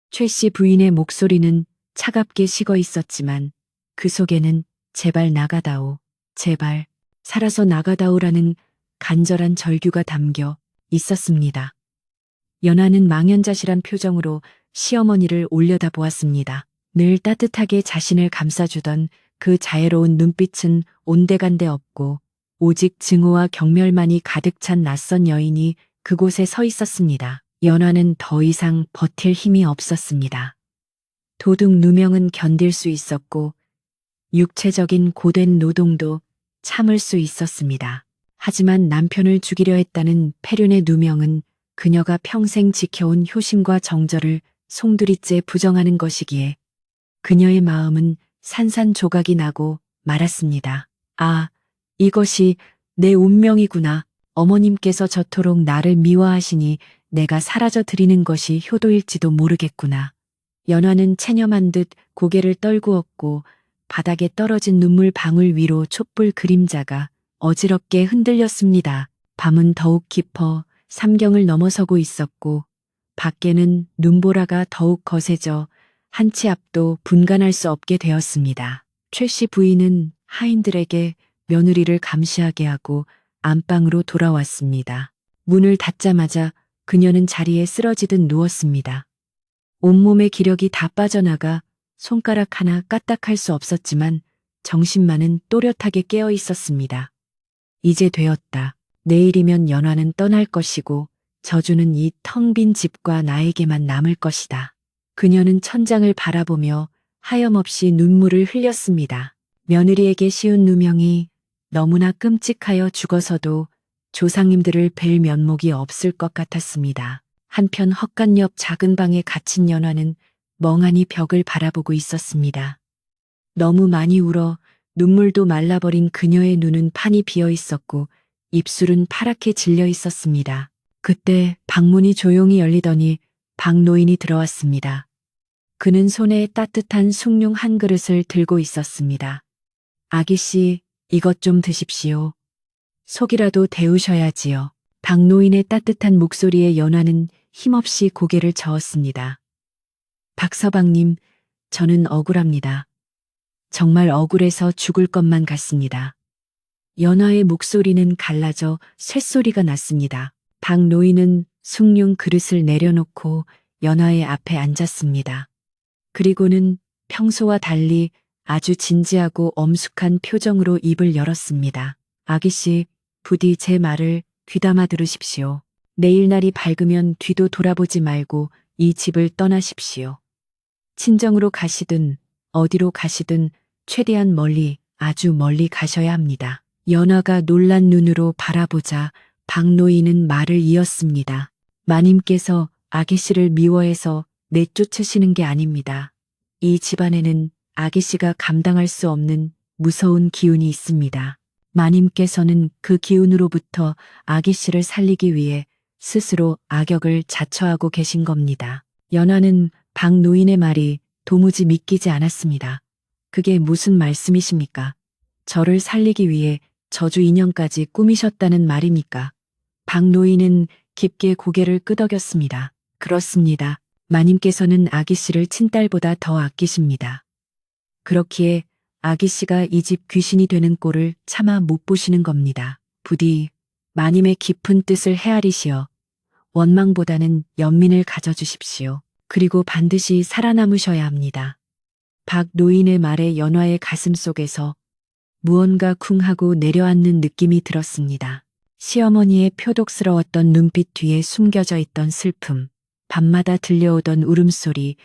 최 씨 부인의 목소리는 차갑게 식어 있었지만 그 속에는 제발 나가다오. 제발 살아서 나가다오라는 간절한 절규가 담겨 있었습니다. 연하는 망연자실한 표정으로 시어머니를 올려다보았습니다. 늘 따뜻하게 자신을 감싸주던 그 자애로운 눈빛은 온데간데 없고 오직 증오와 경멸만이 가득 찬 낯선 여인이 그곳에 서 있었습니다. 연화는 더 이상 버틸 힘이 없었습니다. 도둑 누명은 견딜 수 있었고 육체적인 고된 노동도 참을 수 있었습니다. 하지만 남편을 죽이려 했다는 패륜의 누명은 그녀가 평생 지켜온 효심과 정절을 송두리째 부정하는 것이기에 그녀의 마음은 산산조각이 나고 말았습니다. 아, 이것이 내 운명이구나. 어머님께서 저토록 나를 미워하시니 내가 사라져 드리는 것이 효도일지도 모르겠구나. 연화는 체념한 듯 고개를 떨구었고 바닥에 떨어진 눈물 방울 위로 촛불 그림자가 어지럽게 흔들렸습니다. 밤은 더욱 깊어 삼경을 넘어서고 있었고 밖에는 눈보라가 더욱 거세져 한 치 앞도 분간할 수 없게 되었습니다. 최 씨 부인은 하인들에게 며느리를 감시하게 하고 안방으로 돌아왔습니다. 문을 닫자마자 그녀는 자리에 쓰러지듯 누웠습니다. 온몸의 기력이 다 빠져나가 손가락 하나 까딱할 수 없었지만 정신만은 또렷하게 깨어 있었습니다. 이제 되었다. 내일이면 연화는 떠날 것이고 저주는 이 텅 빈 집과 나에게만 남을 것이다. 그녀는 천장을 바라보며 하염없이 눈물을 흘렸습니다. 며느리에게 씌운 누명이 너무나 끔찍하여 죽어서도 조상님들을 뵐 면목이 없을 것 같았습니다. 한편 헛간 옆 작은 방에 갇힌 연화는 멍하니 벽을 바라보고 있었습니다. 너무 많이 울어 눈물도 말라버린 그녀의 눈은 판이 비어 있었고 입술은 파랗게 질려 있었습니다. 그때 방문이 조용히 열리더니 박노인이 들어왔습니다. 그는 손에 따뜻한 숭늉 한 그릇을 들고 있었습니다. 아기씨, 이것 좀 드십시오. 속이라도 데우셔야지요. 박노인의 따뜻한 목소리에 연화는 힘없이 고개를 저었습니다. 박서방님, 저는 억울합니다. 정말 억울해서 죽을 것만 같습니다. 연화의 목소리는 갈라져 쇳소리가 났습니다. 박노인은 숭늉 그릇을 내려놓고 연화의 앞에 앉았습니다. 그리고는 평소와 달리 아주 진지하고 엄숙한 표정으로 입을 열었습니다. 아기씨, 부디 제 말을 귀담아 들으십시오. 내일 날이 밝으면 뒤도 돌아보지 말고 이 집을 떠나십시오. 친정으로 가시든 어디로 가시든 최대한 멀리, 아주 멀리 가셔야 합니다. 연화가 놀란 눈으로 바라보자 박노인은 말을 이었습니다. 마님께서 아기씨를 미워해서 내쫓으시는 게 아닙니다. 이 집안에는 아기씨가 감당할 수 없는 무서운 기운이 있습니다. 마님께서는 그 기운으로부터 아기씨를 살리기 위해 스스로 악역을 자처하고 계신 겁니다. 연화는 박노인의 말이 도무지 믿기지 않았습니다. 그게 무슨 말씀이십니까? 저를 살리기 위해 저주 인형까지 꾸미셨다는 말입니까? 박노인은 깊게 고개를 끄덕였습니다. 그렇습니다. 마님께서는 아기씨를 친딸보다 더 아끼십니다. 그렇기에 아기씨가 이 집 귀신이 되는 꼴을 차마 못 보시는 겁니다. 부디 마님의 깊은 뜻을 헤아리시어 원망보다는 연민을 가져주십시오. 그리고 반드시 살아남으셔야 합니다. 박노인의 말에 연화의 가슴 속에서 무언가 쿵하고 내려앉는 느낌이 들었습니다. 시어머니의 표독스러웠던 눈빛 뒤에 숨겨져 있던 슬픔, 밤마다 들려오던 울음소리,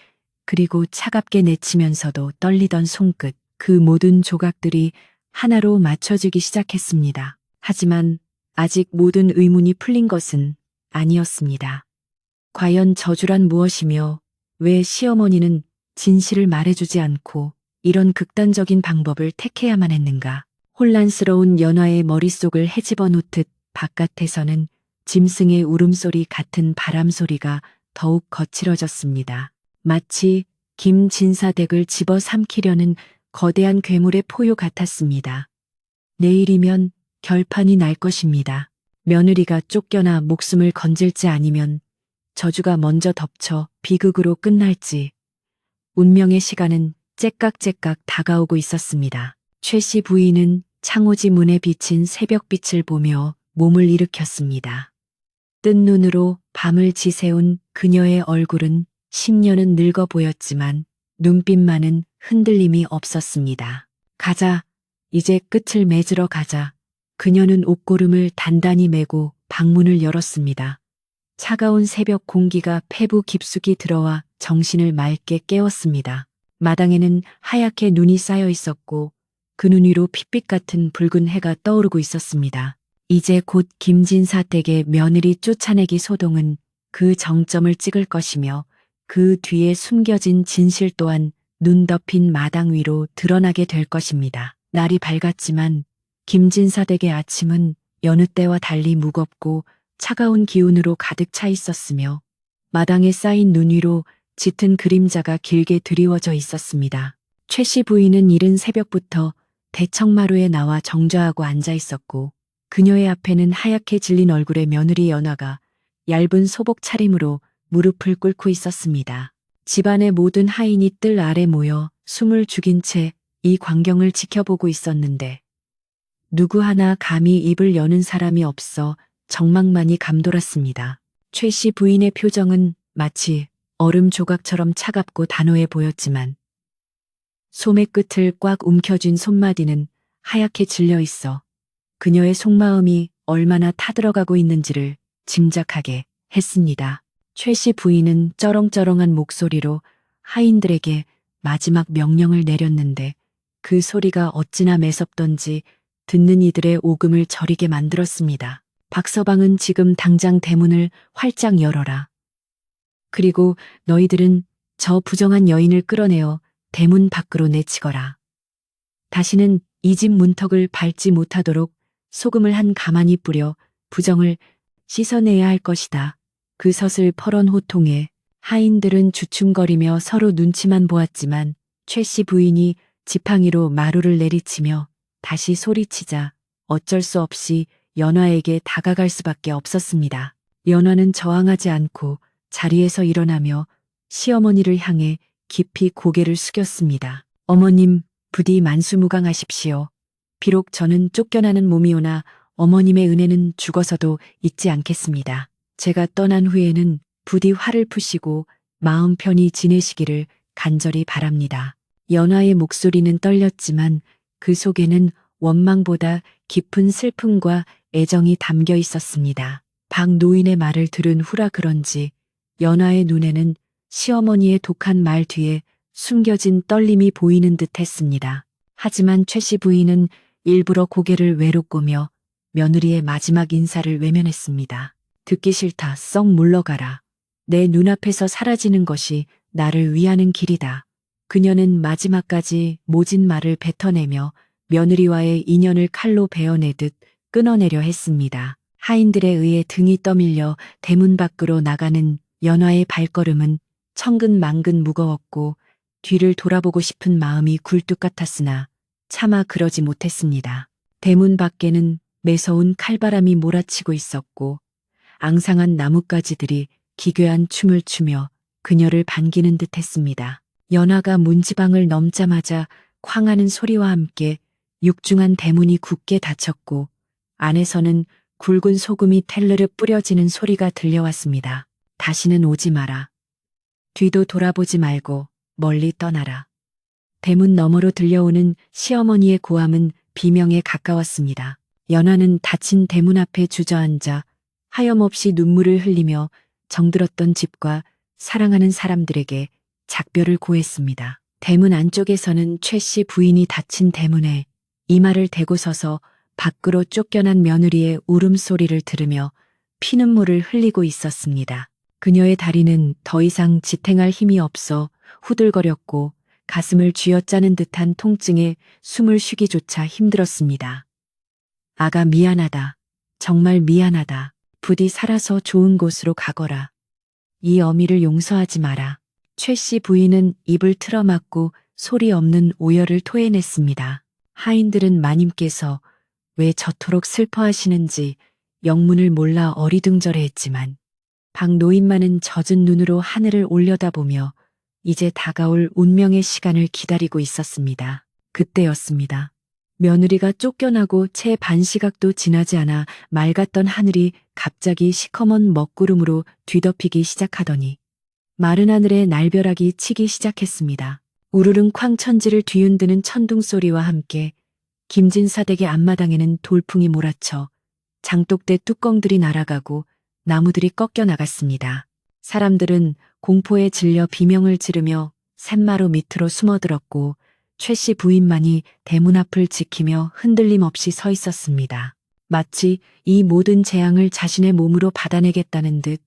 그리고 차갑게 내치면서도 떨리던 손끝, 그 모든 조각들이 하나로 맞춰지기 시작했습니다. 하지만 아직 모든 의문이 풀린 것은 아니었습니다. 과연 저주란 무엇이며 왜 시어머니는 진실을 말해주지 않고 이런 극단적인 방법을 택해야만 했는가? 혼란스러운 연화의 머릿속을 헤집어 놓듯 바깥에서는 짐승의 울음소리 같은 바람소리가 더욱 거칠어졌습니다. 마치 김진사댁을 집어삼키려는 거대한 괴물의 포효 같았습니다. 내일이면 결판이 날 것입니다. 며느리가 쫓겨나 목숨을 건질지 아니면 저주가 먼저 덮쳐 비극으로 끝날지 운명의 시간은 째깍째깍 다가오고 있었습니다. 최 씨 부인은 창호지 문에 비친 새벽빛을 보며 몸을 일으켰습니다. 뜬 눈으로 밤을 지새운 그녀의 얼굴은 10년은 늙어 보였지만 눈빛만은 흔들림이 없었습니다. 가자, 이제 끝을 맺으러 가자. 그녀는 옷고름을 단단히 메고 방문을 열었습니다. 차가운 새벽 공기가 폐부 깊숙이 들어와 정신을 맑게 깨웠습니다. 마당에는 하얗게 눈이 쌓여 있었고 그 눈 위로 핏빛 같은 붉은 해가 떠오르고 있었습니다. 이제 곧 김진사 댁의 며느리 쫓아내기 소동은 그 정점을 찍을 것이며 그 뒤에 숨겨진 진실 또한 눈 덮인 마당 위로 드러나게 될 것입니다. 날이 밝았지만 김진사 댁의 아침은 여느 때와 달리 무겁고 차가운 기운으로 가득 차 있었으며 마당에 쌓인 눈 위로 짙은 그림자가 길게 드리워져 있었습니다. 최 씨 부인은 이른 새벽부터 대청마루에 나와 정좌하고 앉아 있었고 그녀의 앞에는 하얗게 질린 얼굴의 며느리 연화가 얇은 소복 차림으로 무릎을 꿇고 있었습니다. 집안의 모든 하인이 뜰 아래 모여 숨을 죽인 채 이 광경을 지켜보고 있었는데 누구 하나 감히 입을 여는 사람이 없어 정막만이 감돌았습니다. 최 씨 부인의 표정은 마치 얼음 조각처럼 차갑고 단호해 보였지만 소매 끝을 꽉 움켜쥔 손마디는 하얗게 질려 있어 그녀의 속마음이 얼마나 타들어가고 있는지를 짐작하게 했습니다. 최 씨 부인은 쩌렁쩌렁한 목소리로 하인들에게 마지막 명령을 내렸는데 그 소리가 어찌나 매섭던지 듣는 이들의 오금을 저리게 만들었습니다. 박서방은 지금 당장 대문을 활짝 열어라. 그리고 너희들은 저 부정한 여인을 끌어내어 대문 밖으로 내치거라. 다시는 이 집 문턱을 밟지 못하도록 소금을 한 가마니 뿌려 부정을 씻어내야 할 것이다. 그 섯을 퍼런 호통에 하인들은 주춤거리며 서로 눈치만 보았지만 최 씨 부인이 지팡이로 마루를 내리치며 다시 소리치자 어쩔 수 없이 연화에게 다가갈 수밖에 없었습니다. 연화는 저항하지 않고 자리에서 일어나며 시어머니를 향해 깊이 고개를 숙였습니다. 어머님, 부디 만수무강하십시오. 비록 저는 쫓겨나는 몸이오나 어머님의 은혜는 죽어서도 잊지 않겠습니다. 제가 떠난 후에는 부디 화를 푸시고 마음 편히 지내시기를 간절히 바랍니다. 연화의 목소리는 떨렸지만 그 속에는 원망보다 깊은 슬픔과 애정이 담겨 있었습니다. 박 노인의 말을 들은 후라 그런지 연화의 눈에는 시어머니의 독한 말 뒤에 숨겨진 떨림이 보이는 듯 했습니다. 하지만 최 씨 부인은 일부러 고개를 외롭고며 며느리의 마지막 인사를 외면했습니다. 듣기 싫다. 썩 물러가라. 내 눈앞에서 사라지는 것이 나를 위하는 길이다. 그녀는 마지막까지 모진 말을 뱉어내며 며느리와의 인연을 칼로 베어내듯 끊어내려 했습니다. 하인들에 의해 등이 떠밀려 대문 밖으로 나가는 연화의 발걸음은 천근만근 무거웠고 뒤를 돌아보고 싶은 마음이 굴뚝 같았으나 차마 그러지 못했습니다. 대문 밖에는 매서운 칼바람이 몰아치고 있었고 앙상한 나뭇가지들이 기괴한 춤을 추며 그녀를 반기는 듯 했습니다. 연화가 문지방을 넘자마자 쾅하는 소리와 함께 육중한 대문이 굳게 닫혔고 안에서는 굵은 소금이 텔르르 뿌려지는 소리가 들려왔습니다. 다시는 오지 마라. 뒤도 돌아보지 말고 멀리 떠나라. 대문 너머로 들려오는 시어머니의 고함은 비명에 가까웠습니다. 연화는 닫힌 대문 앞에 주저앉아 하염없이 눈물을 흘리며 정들었던 집과 사랑하는 사람들에게 작별을 고했습니다. 대문 안쪽에서는 최 씨 부인이 닫힌 대문에 이마를 대고 서서 밖으로 쫓겨난 며느리의 울음소리를 들으며 피눈물을 흘리고 있었습니다. 그녀의 다리는 더 이상 지탱할 힘이 없어 후들거렸고 가슴을 쥐어짜는 듯한 통증에 숨을 쉬기조차 힘들었습니다. 아가 미안하다. 정말 미안하다. 부디 살아서 좋은 곳으로 가거라. 이 어미를 용서하지 마라. 최 씨 부인은 입을 틀어막고 소리 없는 오열을 토해냈습니다. 하인들은 마님께서 왜 저토록 슬퍼하시는지 영문을 몰라 어리둥절해했지만 박 노인만은 젖은 눈으로 하늘을 올려다보며 이제 다가올 운명의 시간을 기다리고 있었습니다. 그때였습니다. 며느리가 쫓겨나고 채 반시각도 지나지 않아 맑았던 하늘이 갑자기 시커먼 먹구름으로 뒤덮이기 시작하더니 마른 하늘에 날벼락이 치기 시작했습니다. 우르릉 쾅 천지를 뒤흔드는 천둥 소리와 함께 김진사 댁의 앞마당에는 돌풍이 몰아쳐 장독대 뚜껑들이 날아가고 나무들이 꺾여 나갔습니다. 사람들은 공포에 질려 비명을 지르며 샘마루 밑으로 숨어들었고 최 씨 부인만이 대문 앞을 지키며 흔들림 없이 서 있었습니다. 마치 이 모든 재앙을 자신의 몸으로 받아내겠다는 듯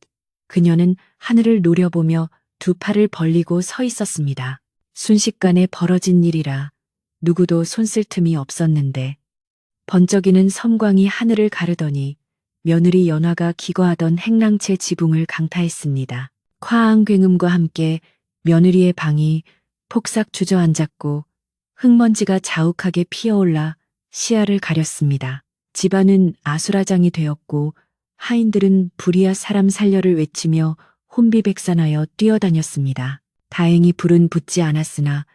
그녀는 하늘을 노려보며 두 팔을 벌리고 서 있었습니다. 순식간에 벌어진 일이라 누구도 손쓸 틈이 없었는데 번쩍이는 섬광이 하늘을 가르더니 며느리 연화가 기거하던 행랑채 지붕을 강타했습니다. 화한 굉음과 함께 며느리의 방이 폭삭 주저앉았고 흙먼지가 자욱하게 피어올라 시야를 가렸습니다. 집안은 아수라장이 되었고 하인들은 불이야 사람 살려를 외치며 혼비백산하여 뛰어다녔습니다. 다행히 불은 붙지 않았으나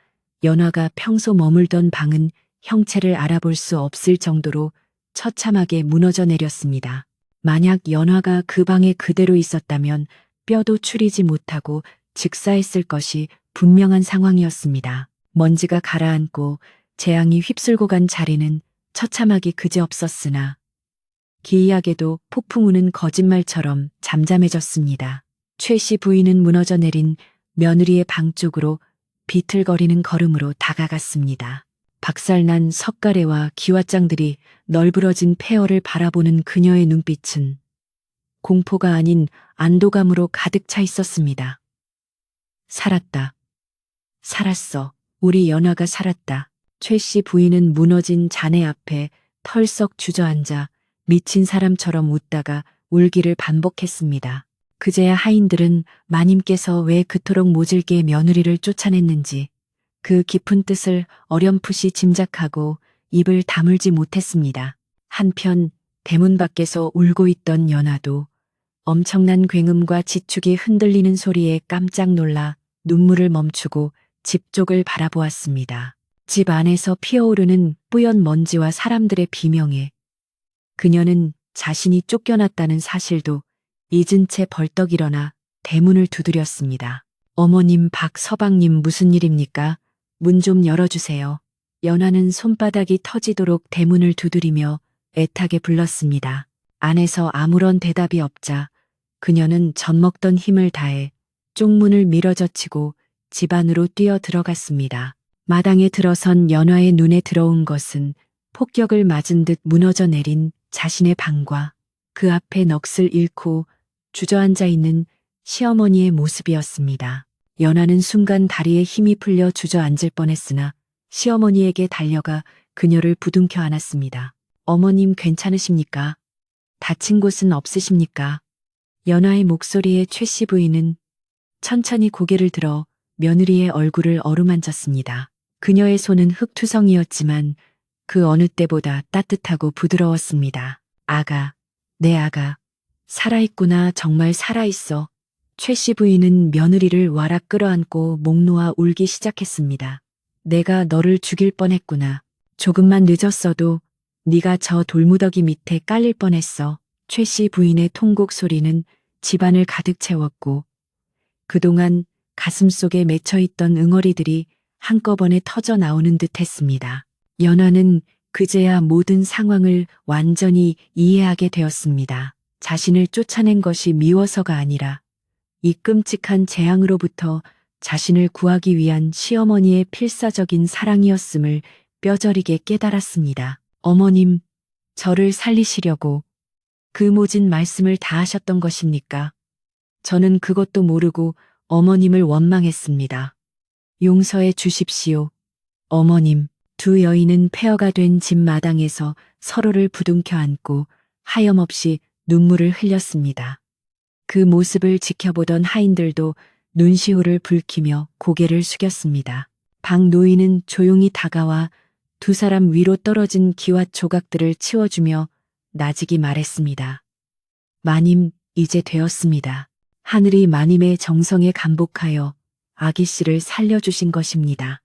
연화가 평소 머물던 방은 형체를 알아볼 수 없을 정도로 처참하게 무너져 내렸습니다. 만약 연화가 그 방에 그대로 있었다면 뼈도 추리지 못하고 즉사했을 것이 분명한 상황이었습니다. 먼지가 가라앉고 재앙이 휩쓸고 간 자리는 처참하기 그지없었으나 기이하게도 폭풍 우는 거짓말처럼 잠잠해졌습니다. 최 씨 부인은 무너져 내린 며느리의 방 쪽으로 비틀거리는 걸음으로 다가갔습니다. 박살난 석가래와 기와장들이 널브러진 폐허를 바라보는 그녀의 눈빛은 공포가 아닌 안도감으로 가득 차 있었습니다. 살았다. 살았어. 우리 연화가 살았다. 최 씨 부인은 무너진 잔해 앞에 털썩 주저앉아 미친 사람처럼 웃다가 울기를 반복했습니다. 그제야 하인들은 마님께서 왜 그토록 모질게 며느리를 쫓아냈는지 그 깊은 뜻을 어렴풋이 짐작하고 입을 다물지 못했습니다. 한편 대문 밖에서 울고 있던 연화도 엄청난 굉음과 지축이 흔들리는 소리에 깜짝 놀라 눈물을 멈추고 집 쪽을 바라보았습니다. 집 안에서 피어오르는 뿌연 먼지와 사람들의 비명에 그녀는 자신이 쫓겨났다는 사실도 잊은 채 벌떡 일어나 대문을 두드렸습니다. 어머님, 박서방님 무슨 일입니까? 문 좀 열어주세요. 연화는 손바닥이 터지도록 대문을 두드리며 애타게 불렀습니다. 안에서 아무런 대답이 없자 그녀는 젖먹던 힘을 다해 쪽문을 밀어젖히고 집 안으로 뛰어 들어갔습니다. 마당에 들어선 연화의 눈에 들어온 것은 폭격을 맞은 듯 무너져 내린 자신의 방과 그 앞에 넋을 잃고 주저앉아 있는 시어머니의 모습이었습니다. 연화는 순간 다리에 힘이 풀려 주저앉을 뻔했으나 시어머니에게 달려가 그녀를 부둥켜 안았습니다. 어머님 괜찮으십니까? 다친 곳은 없으십니까? 연화의 목소리에 최 씨 부인은 천천히 고개를 들어 며느리의 얼굴을 어루만졌습니다. 그녀의 손은 흙투성이었지만 그 어느 때보다 따뜻하고 부드러웠습니다. 아가, 내 아가, 살아있구나, 정말 살아있어. 최 씨 부인은 며느리를 와락 끌어안고 목 놓아 울기 시작했습니다. 내가 너를 죽일 뻔했구나. 조금만 늦었어도 네가 저 돌무더기 밑에 깔릴 뻔했어. 최 씨 부인의 통곡 소리는 집안을 가득 채웠고 그동안 가슴속에 맺혀있던 응어리들이 한꺼번에 터져 나오는 듯 했습니다. 연화는 그제야 모든 상황을 완전히 이해하게 되었습니다. 자신을 쫓아낸 것이 미워서가 아니라 이 끔찍한 재앙으로부터 자신을 구하기 위한 시어머니의 필사적인 사랑이었음을 뼈저리게 깨달았습니다. 어머님, 저를 살리시려고 그 모진 말씀을 다 하셨던 것입니까? 저는 그것도 모르고 어머님을 원망했습니다. 용서해 주십시오. 어머님. 두 여인은 폐허가 된 집 마당에서 서로를 부둥켜 안고 하염없이 눈물을 흘렸습니다. 그 모습을 지켜보던 하인들도 눈시울을 붉히며 고개를 숙였습니다. 박 노인은 조용히 다가와 두 사람 위로 떨어진 기와 조각들을 치워주며 나직이 말했습니다. 마님, 이제 되었습니다. 하늘이 마님의 정성에 감복하여 아기 씨를 살려주신 것입니다.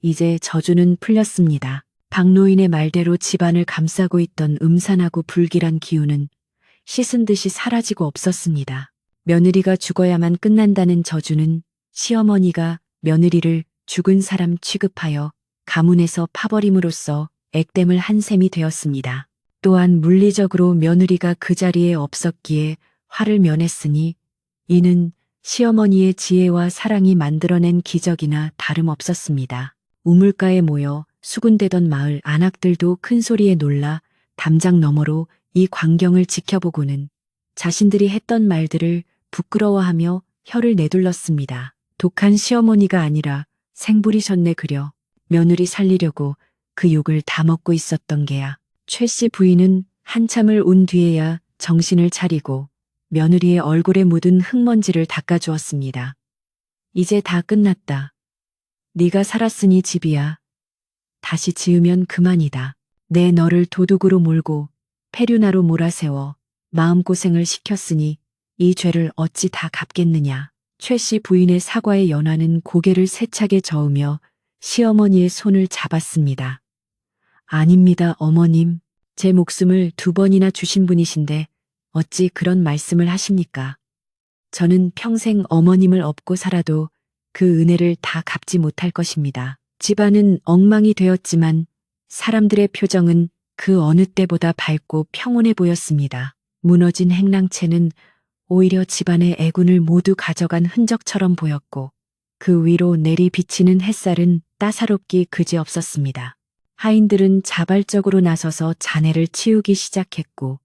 이제 저주는 풀렸습니다. 박노인의 말대로 집안을 감싸고 있던 음산하고 불길한 기운은 씻은 듯이 사라지고 없었습니다. 며느리가 죽어야만 끝난다는 저주는 시어머니가 며느리를 죽은 사람 취급하여 가문에서 파버림으로써 액땜을 한 셈이 되었습니다. 또한 물리적으로 며느리가 그 자리에 없었기에 화를 면했으니 이는 시어머니의 지혜와 사랑이 만들어낸 기적이나 다름없었습니다. 우물가에 모여 수군대던 마을 안악들도 큰 소리에 놀라 담장 너머로 이 광경을 지켜보고는 자신들이 했던 말들을 부끄러워하며 혀를 내둘렀습니다. 독한 시어머니가 아니라 생부리셨네 그려. 며느리 살리려고 그 욕을 다 먹고 있었던 게야. 최 씨 부인은 한참을 온 뒤에야 정신을 차리고 며느리의 얼굴에 묻은 흙먼지를 닦아주었습니다. 이제 다 끝났다. 네가 살았으니 집이야. 다시 지으면 그만이다. 내 너를 도둑으로 몰고 페류나로 몰아세워 마음고생을 시켰으니 이 죄를 어찌 다 갚겠느냐. 최 씨 부인의 사과에 연화는 고개를 세차게 저으며 시어머니의 손을 잡았습니다. 아닙니다, 어머님. 제 목숨을 2번이나 주신 분이신데 어찌 그런 말씀을 하십니까? 저는 평생 어머님을 업고 살아도 그 은혜를 다 갚지 못할 것입니다. 집안은 엉망이 되었지만 사람들의 표정은 그 어느 때보다 밝고 평온해 보였습니다. 무너진 행랑채는 오히려 집안의 애군을 모두 가져간 흔적처럼 보였고 그 위로 내리 비치는 햇살은 따사롭기 그지없었습니다. 하인들은 자발적으로 나서서 잔해를 치우기 시작했고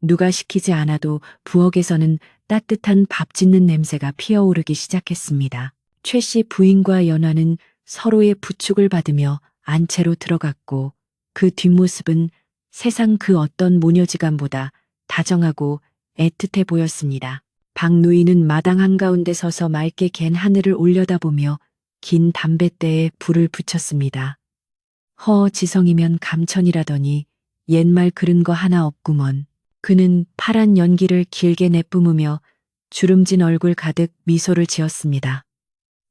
누가 시키지 않아도 부엌에서는 따뜻한 밥 짓는 냄새가 피어오르기 시작했습니다. 최 씨 부인과 연화는 서로의 부축을 받으며 안채로 들어갔고 그 뒷모습은 세상 그 어떤 모녀지간보다 다정하고 애틋해 보였습니다. 박노인은 마당 한가운데 서서 맑게 갠 하늘을 올려다보며 긴 담뱃대에 불을 붙였습니다. 지성이면 감천이라더니 옛말 그른 거 하나 없구먼. 그는 파란 연기를 길게 내뿜으며 주름진 얼굴 가득 미소를 지었습니다.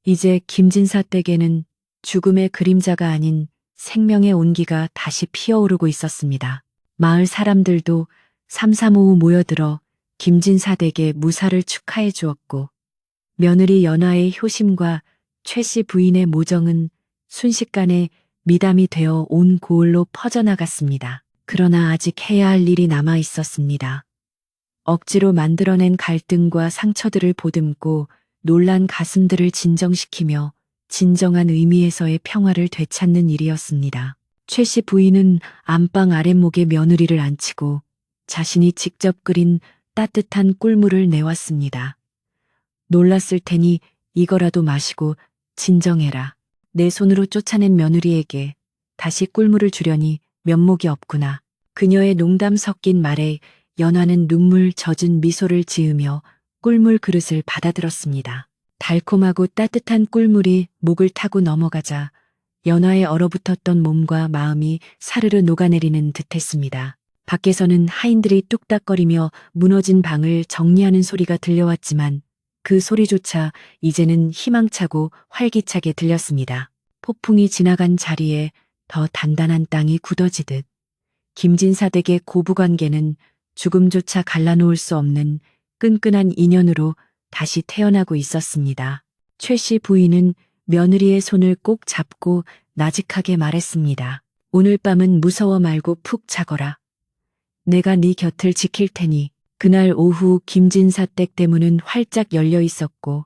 이제 김진사 댁에는 죽음의 그림자가 아닌 생명의 온기가 다시 피어오르고 있었습니다. 마을 사람들도 삼삼오오 모여들어 김진사 댁의 무사를 축하해 주었고 며느리 연화의 효심과 최 씨 부인의 모정은 순식간에 미담이 되어 온 고을로 퍼져나갔습니다. 그러나 아직 해야 할 일이 남아 있었습니다. 억지로 만들어낸 갈등과 상처들을 보듬고 놀란 가슴들을 진정시키며 진정한 의미에서의 평화를 되찾는 일이었습니다. 최 씨 부인은 안방 아랫목에 며느리를 앉히고 자신이 직접 끓인 따뜻한 꿀물을 내왔습니다. 놀랐을 테니 이거라도 마시고 진정해라. 내 손으로 쫓아낸 며느리에게 다시 꿀물을 주려니 면목이 없구나. 그녀의 농담 섞인 말에 연화는 눈물 젖은 미소를 지으며 꿀물 그릇을 받아들었습니다. 달콤하고 따뜻한 꿀물이 목을 타고 넘어가자 연화의 얼어붙었던 몸과 마음이 사르르 녹아내리는 듯했습니다. 밖에서는 하인들이 뚝딱거리며 무너진 방을 정리하는 소리가 들려왔지만 그 소리조차 이제는 희망차고 활기차게 들렸습니다. 폭풍이 지나간 자리에 더 단단한 땅이 굳어지듯 김진사 댁의 고부관계는 죽음조차 갈라놓을 수 없는 끈끈한 인연으로 다시 태어나고 있었습니다. 최 씨 부인은 며느리의 손을 꼭 잡고 나직하게 말했습니다. 오늘 밤은 무서워 말고 푹 자거라. 내가 네 곁을 지킬 테니. 그날 오후 김진사 댁 대문은 활짝 열려 있었고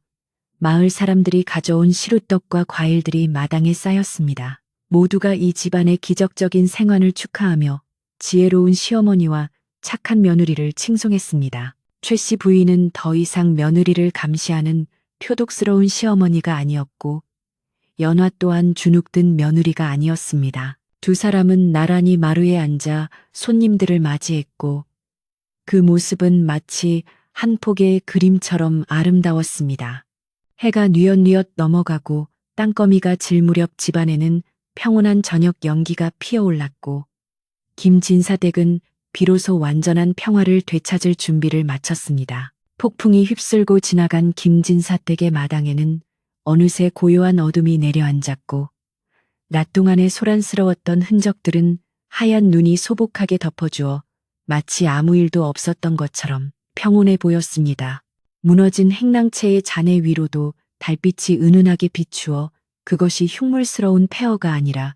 마을 사람들이 가져온 시루떡과 과일들이 마당에 쌓였습니다. 모두가 이 집안의 기적적인 생환을 축하하며 지혜로운 시어머니와 착한 며느리를 칭송했습니다. 최 씨 부인은 더 이상 며느리를 감시하는 표독스러운 시어머니가 아니었고 연화 또한 주눅든 며느리가 아니었습니다. 두 사람은 나란히 마루에 앉아 손님들을 맞이했고 그 모습은 마치 한 폭의 그림처럼 아름다웠습니다. 해가 뉘엿뉘엿 넘어가고 땅거미가 질 무렵 집안에는 평온한 저녁 연기가 피어올랐고 김진사 댁은 비로소 완전한 평화를 되찾을 준비를 마쳤습니다. 폭풍이 휩쓸고 지나간 김진사 댁의 마당에는 어느새 고요한 어둠이 내려앉았고 낮 동안의 소란스러웠던 흔적들은 하얀 눈이 소복하게 덮어주어 마치 아무 일도 없었던 것처럼 평온해 보였습니다. 무너진 행랑채의 잔해 위로도 달빛이 은은하게 비추어 그것이 흉물스러운 폐허가 아니라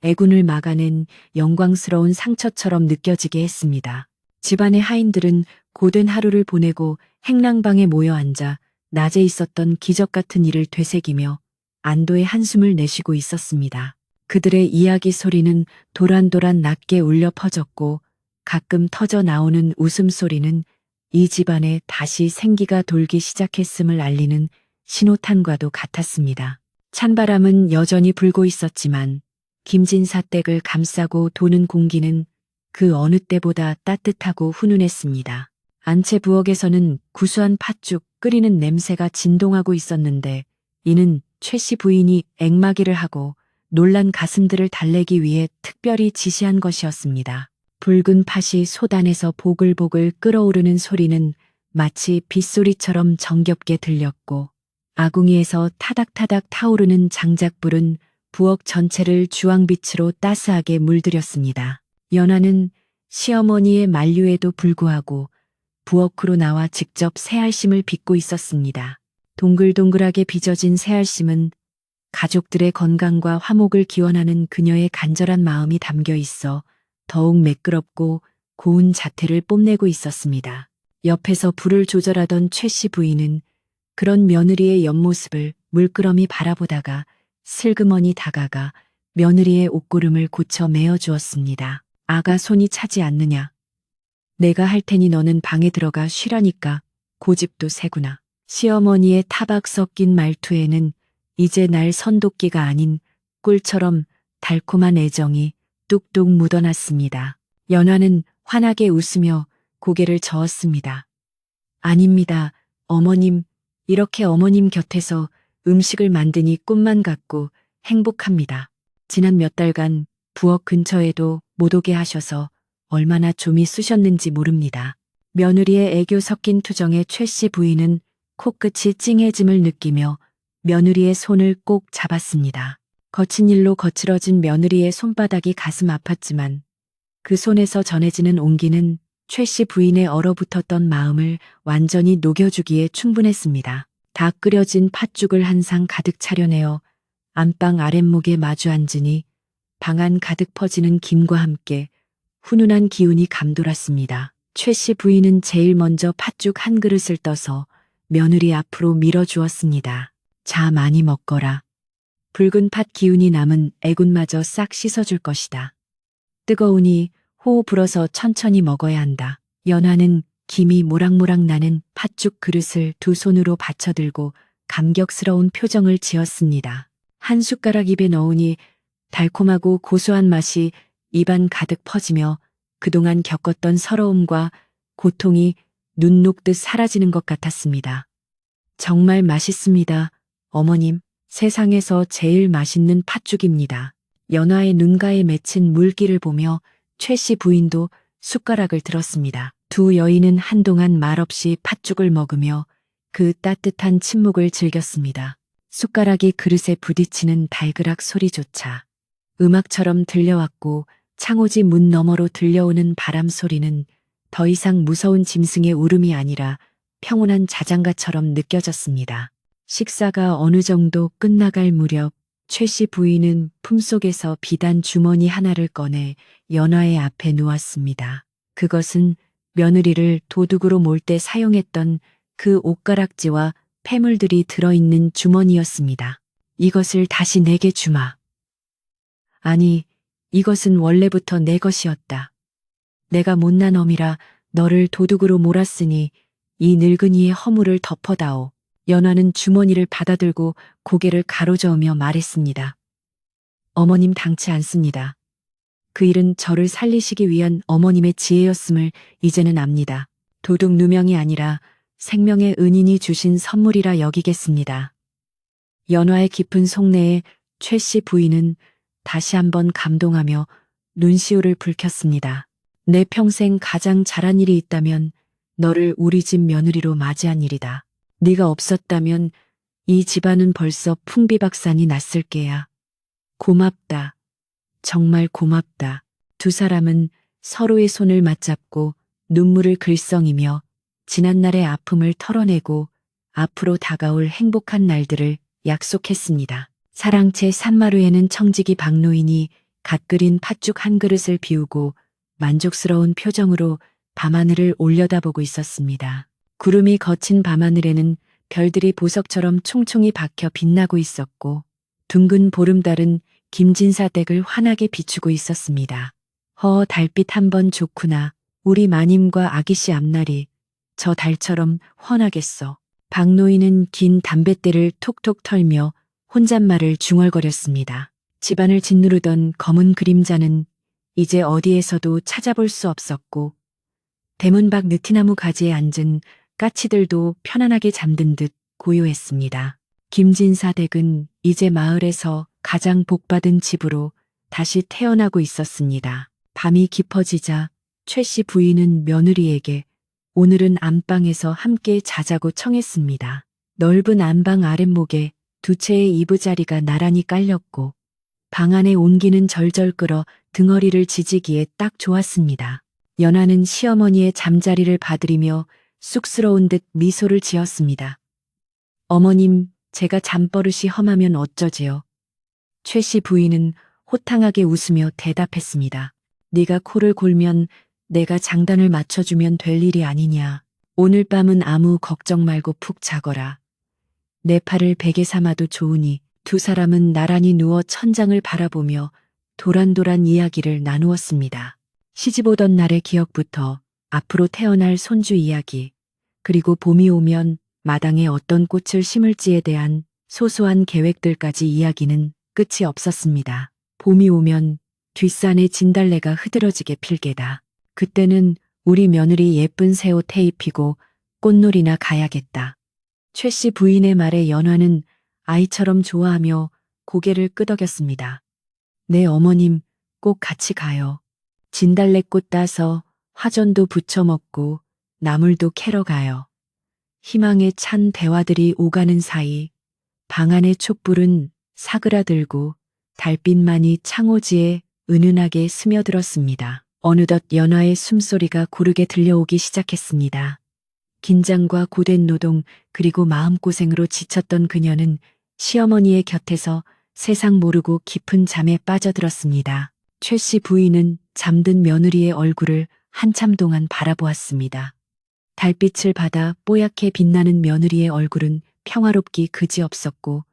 애군을 막아낸 영광스러운 상처처럼 느껴지게 했습니다. 집안의 하인들은 고된 하루를 보내고 행랑방에 모여 앉아 낮에 있었던 기적 같은 일을 되새기며 안도의 한숨을 내쉬고 있었습니다. 그들의 이야기 소리는 도란도란 낮게 울려 퍼졌고 가끔 터져 나오는 웃음소리는 이 집안에 다시 생기가 돌기 시작했음을 알리는 신호탄과도 같았습니다. 찬바람은 여전히 불고 있었지만 김진 사댁을 감싸고 도는 공기는 그 어느 때보다 따뜻하고 훈훈했습니다. 안채 부엌에서는 구수한 팥죽 끓이는 냄새가 진동하고 있었는데 이는 최 씨 부인이 액마기를 하고 놀란 가슴들을 달래기 위해 특별히 지시한 것이었습니다. 붉은 팥이 소단에서 보글보글 끓어오르는 소리는 마치 빗소리처럼 정겹게 들렸고 아궁이에서 타닥타닥 타오르는 장작불은 부엌 전체를 주황빛으로 따스하게 물들였습니다. 연화는 시어머니의 만류에도 불구하고 부엌으로 나와 직접 새알심을 빚고 있었습니다. 동글동글하게 빚어진 새알심은 가족들의 건강과 화목을 기원하는 그녀의 간절한 마음이 담겨 있어 더욱 매끄럽고 고운 자태를 뽐내고 있었습니다. 옆에서 불을 조절하던 최 씨 부인은 그런 며느리의 옆모습을 물끄러미 바라보다가 슬그머니 다가가 며느리의 옷고름을 고쳐 메어주었습니다. 아가 손이 차지 않느냐. 내가 할 테니 너는 방에 들어가 쉬라니까. 고집도 세구나. 시어머니의 타박 섞인 말투에는 이제 날 선돋기가 아닌 꿀처럼 달콤한 애정이 뚝뚝 묻어났습니다. 연화는 환하게 웃으며 고개를 저었습니다. 아닙니다. 어머님, 이렇게 어머님 곁에서 음식을 만드니 꿈만 같고 행복합니다. 지난 몇 달간 부엌 근처에도 못 오게 하셔서 얼마나 좀이 쑤셨는지 모릅니다. 며느리의 애교 섞인 투정에 최 씨 부인은 코끝이 찡해짐을 느끼며 며느리의 손을 꼭 잡았습니다. 거친 일로 거칠어진 며느리의 손바닥이 가슴 아팠지만 그 손에서 전해지는 온기는 최 씨 부인의 얼어붙었던 마음을 완전히 녹여주기에 충분했습니다. 다 끓여진 팥죽을 한 상 가득 차려내어 안방 아랫목에 마주 앉으니 방 안 가득 퍼지는 김과 함께 훈훈한 기운이 감돌았습니다. 최 씨 부인은 제일 먼저 팥죽 한 그릇을 떠서 며느리 앞으로 밀어주었습니다. 자, 많이 먹거라. 붉은 팥 기운이 남은 애군마저 싹 씻어줄 것이다. 뜨거우니 호호 불어서 천천히 먹어야 한다. 연화는 김이 모락모락 나는 팥죽 그릇을 두 손으로 받쳐들고 감격스러운 표정을 지었습니다. 한 숟가락 입에 넣으니 달콤하고 고소한 맛이 입안 가득 퍼지며 그동안 겪었던 서러움과 고통이 눈 녹듯 사라지는 것 같았습니다. 정말 맛있습니다. 어머님, 세상에서 제일 맛있는 팥죽입니다. 연화의 눈가에 맺힌 물기를 보며 최 씨 부인도 숟가락을 들었습니다. 두 여인은 한동안 말없이 팥죽을 먹으며 그 따뜻한 침묵을 즐겼습니다. 숟가락이 그릇에 부딪히는 달그락 소리조차 음악처럼 들려왔고 창호지 문 너머로 들려오는 바람 소리는 더 이상 무서운 짐승의 울음이 아니라 평온한 자장가처럼 느껴졌습니다. 식사가 어느 정도 끝나갈 무렵 최 씨 부인은 품속에서 비단 주머니 하나를 꺼내 연화의 앞에 놓았습니다. 그것은 며느리를 도둑으로 몰 때 사용했던 그 옷가락지와 폐물들이 들어있는 주머니였습니다. 이것을 다시 내게 주마. 아니, 이것은 원래부터 내 것이었다. 내가 못난 어미라 너를 도둑으로 몰았으니 이 늙은이의 허물을 덮어다오. 연화는 주머니를 받아들고 고개를 가로저으며 말했습니다. 어머님 당치 않습니다. 그 일은 저를 살리시기 위한 어머님의 지혜였음을 이제는 압니다. 도둑 누명이 아니라 생명의 은인이 주신 선물이라 여기겠습니다. 연화의 깊은 속내에 최 씨 부인은 다시 한번 감동하며 눈시울을 붉혔습니다. 내 평생 가장 잘한 일이 있다면 너를 우리 집 며느리로 맞이한 일이다. 네가 없었다면 이 집안은 벌써 풍비박산이 났을 게야. 고맙다. 정말 고맙다. 두 사람은 서로의 손을 맞잡고 눈물을 글썽이며 지난날의 아픔을 털어내고 앞으로 다가올 행복한 날들을 약속했습니다. 사랑채 산마루에는 청지기 박노인이 갓 끓인 팥죽 한 그릇을 비우고 만족스러운 표정으로 밤하늘을 올려다보고 있었습니다. 구름이 거친 밤하늘에는 별들이 보석처럼 총총히 박혀 빛나고 있었고 둥근 보름달은 김진사 댁을 환하게 비추고 있었습니다. 달빛 한번 좋구나. 우리 마님과 아기씨 앞날이 저 달처럼 훤하겠어. 박노인은 긴 담뱃대를 톡톡 털며 혼잣말을 중얼거렸습니다. 집안을 짓누르던 검은 그림자는 이제 어디에서도 찾아볼 수 없었고 대문 밖 느티나무 가지에 앉은 까치들도 편안하게 잠든 듯 고요했습니다. 김진사 댁은 이제 마을에서 가장 복받은 집으로 다시 태어나고 있었습니다. 밤이 깊어지자 최 씨 부인은 며느리에게 오늘은 안방에서 함께 자자고 청했습니다. 넓은 안방 아랫목에 두 채의 이부자리가 나란히 깔렸고 방 안에 온기는 절절 끓어 등허리를 지지기에 딱 좋았습니다. 연화는 시어머니의 잠자리를 봐드리며 쑥스러운 듯 미소를 지었습니다. 어머님, 제가 잠버릇이 험하면 어쩌지요? 최 씨 부인은 호탕하게 웃으며 대답했습니다. 네가 코를 골면 내가 장단을 맞춰주면 될 일이 아니냐. 오늘 밤은 아무 걱정 말고 푹 자거라. 내 팔을 베개 삼아도 좋으니. 두 사람은 나란히 누워 천장을 바라보며 도란도란 이야기를 나누었습니다. 시집오던 날의 기억부터 앞으로 태어날 손주 이야기, 그리고 봄이 오면 마당에 어떤 꽃을 심을지에 대한 소소한 계획들까지 이야기는 끝이 없었습니다. 봄이 오면 뒷산에 진달래가 흐드러지게 필게다. 그때는 우리 며느리 예쁜 새 옷 입히고 꽃놀이나 가야겠다. 최 씨 부인의 말에 연화는 아이처럼 좋아하며 고개를 끄덕였습니다. 네 어머님, 꼭 같이 가요. 진달래꽃 따서 화전도 부쳐 먹고 나물도 캐러 가요. 희망에 찬 대화들이 오가는 사이 방 안의 촛불은 사그라들고 달빛만이 창호지에 은은하게 스며들었습니다. 어느덧 연화의 숨소리가 고르게 들려오기 시작했습니다. 긴장과 고된 노동 그리고 마음고생으로 지쳤던 그녀는 시어머니의 곁에서 세상 모르고 깊은 잠에 빠져들었습니다. 최 씨 부인은 잠든 며느리의 얼굴을 한참 동안 바라보았습니다. 달빛을 받아 뽀얗게 빛나는 며느리의 얼굴은 평화롭기 그지없었고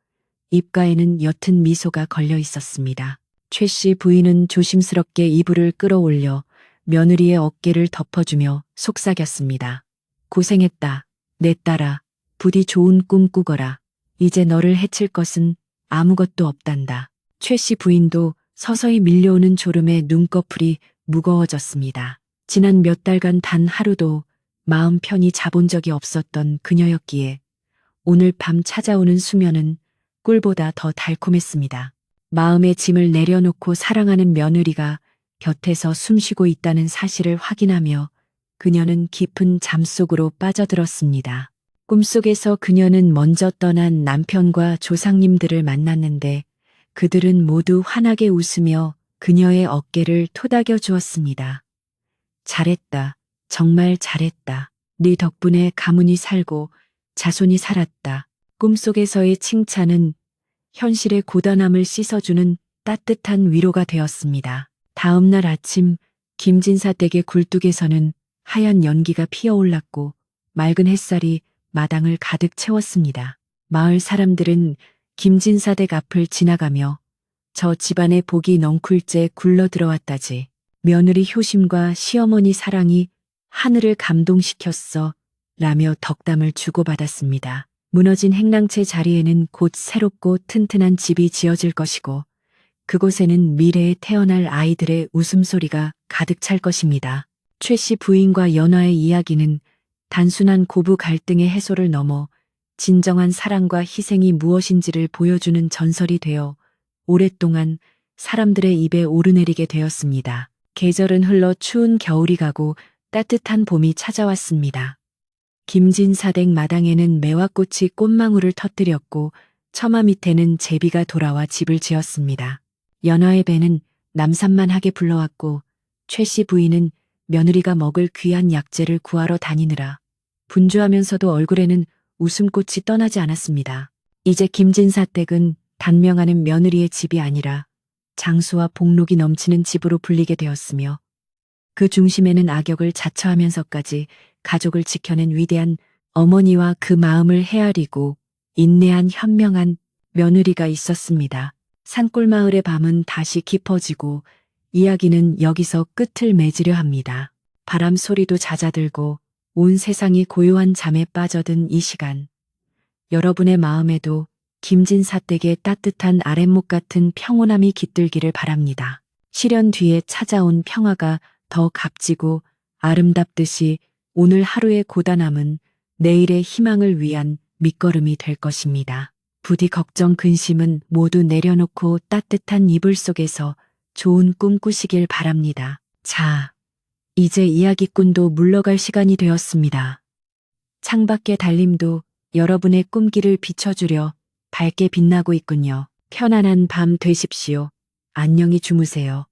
입가에는 옅은 미소가 걸려 있었습니다. 최 씨 부인은 조심스럽게 이불을 끌어올려 며느리의 어깨를 덮어주며 속삭였습니다. 고생했다. 내 딸아. 부디 좋은 꿈 꾸거라. 이제 너를 해칠 것은 아무것도 없단다. 최 씨 부인도 서서히 밀려오는 졸음에 눈꺼풀이 무거워졌습니다. 지난 몇 달간 단 하루도 마음 편히 자본 적이 없었던 그녀였기에 오늘 밤 찾아오는 수면은 꿀보다 더 달콤했습니다. 마음의 짐을 내려놓고 사랑하는 며느리가 곁에서 숨쉬고 있다는 사실을 확인하며 그녀는 깊은 잠속으로 빠져들었습니다. 꿈속에서 그녀는 먼저 떠난 남편과 조상님들을 만났는데 그들은 모두 환하게 웃으며 그녀의 어깨를 토닥여 주었습니다. 잘했다. 정말 잘했다. 네 덕분에 가문이 살고 자손이 살았다. 꿈속에서의 칭찬은 현실의 고단함을 씻어주는 따뜻한 위로가 되었습니다. 다음 날 아침 김진사 댁의 굴뚝에서는 하얀 연기가 피어올랐고 맑은 햇살이 마당을 가득 채웠습니다. 마을 사람들은 김진사 댁 앞을 지나가며 저 집안의 복이 넝쿨째 굴러 들어왔다지. 며느리 효심과 시어머니 사랑이 하늘을 감동시켰어 라며 덕담을 주고받았습니다. 무너진 행랑채 자리에는 곧 새롭고 튼튼한 집이 지어질 것이고 그곳에는 미래에 태어날 아이들의 웃음소리가 가득 찰 것입니다. 최 씨 부인과 연화의 이야기는 단순한 고부 갈등의 해소를 넘어 진정한 사랑과 희생이 무엇인지를 보여주는 전설이 되어 오랫동안 사람들의 입에 오르내리게 되었습니다. 계절은 흘러 추운 겨울이 가고 따뜻한 봄이 찾아왔습니다. 김진사 댁 마당에는 매화꽃이 꽃망울을 터뜨렸고 처마 밑에는 제비가 돌아와 집을 지었습니다. 연화의 배는 남산만하게 불러왔고 최 씨 부인은 며느리가 먹을 귀한 약재를 구하러 다니느라 분주하면서도 얼굴에는 웃음꽃이 떠나지 않았습니다. 이제 김진사 댁은 단명하는 며느리의 집이 아니라 장수와 복록이 넘치는 집으로 불리게 되었으며 그 중심에는 악역을 자처하면서까지 가족을 지켜낸 위대한 어머니와 그 마음을 헤아리고 인내한 현명한 며느리가 있었습니다. 산골마을의 밤은 다시 깊어지고 이야기는 여기서 끝을 맺으려 합니다. 바람 소리도 잦아들고 온 세상이 고요한 잠에 빠져든 이 시간. 여러분의 마음에도 김진사 댁의 따뜻한 아랫목 같은 평온함이 깃들기를 바랍니다. 시련 뒤에 찾아온 평화가 더 값지고 아름답듯이 오늘 하루의 고단함은 내일의 희망을 위한 밑거름이 될 것입니다. 부디 걱정 근심은 모두 내려놓고 따뜻한 이불 속에서 좋은 꿈 꾸시길 바랍니다. 자, 이제 이야기꾼도 물러갈 시간이 되었습니다. 창밖의 달림도 여러분의 꿈길을 비춰주려 밝게 빛나고 있군요. 편안한 밤 되십시오. 안녕히 주무세요.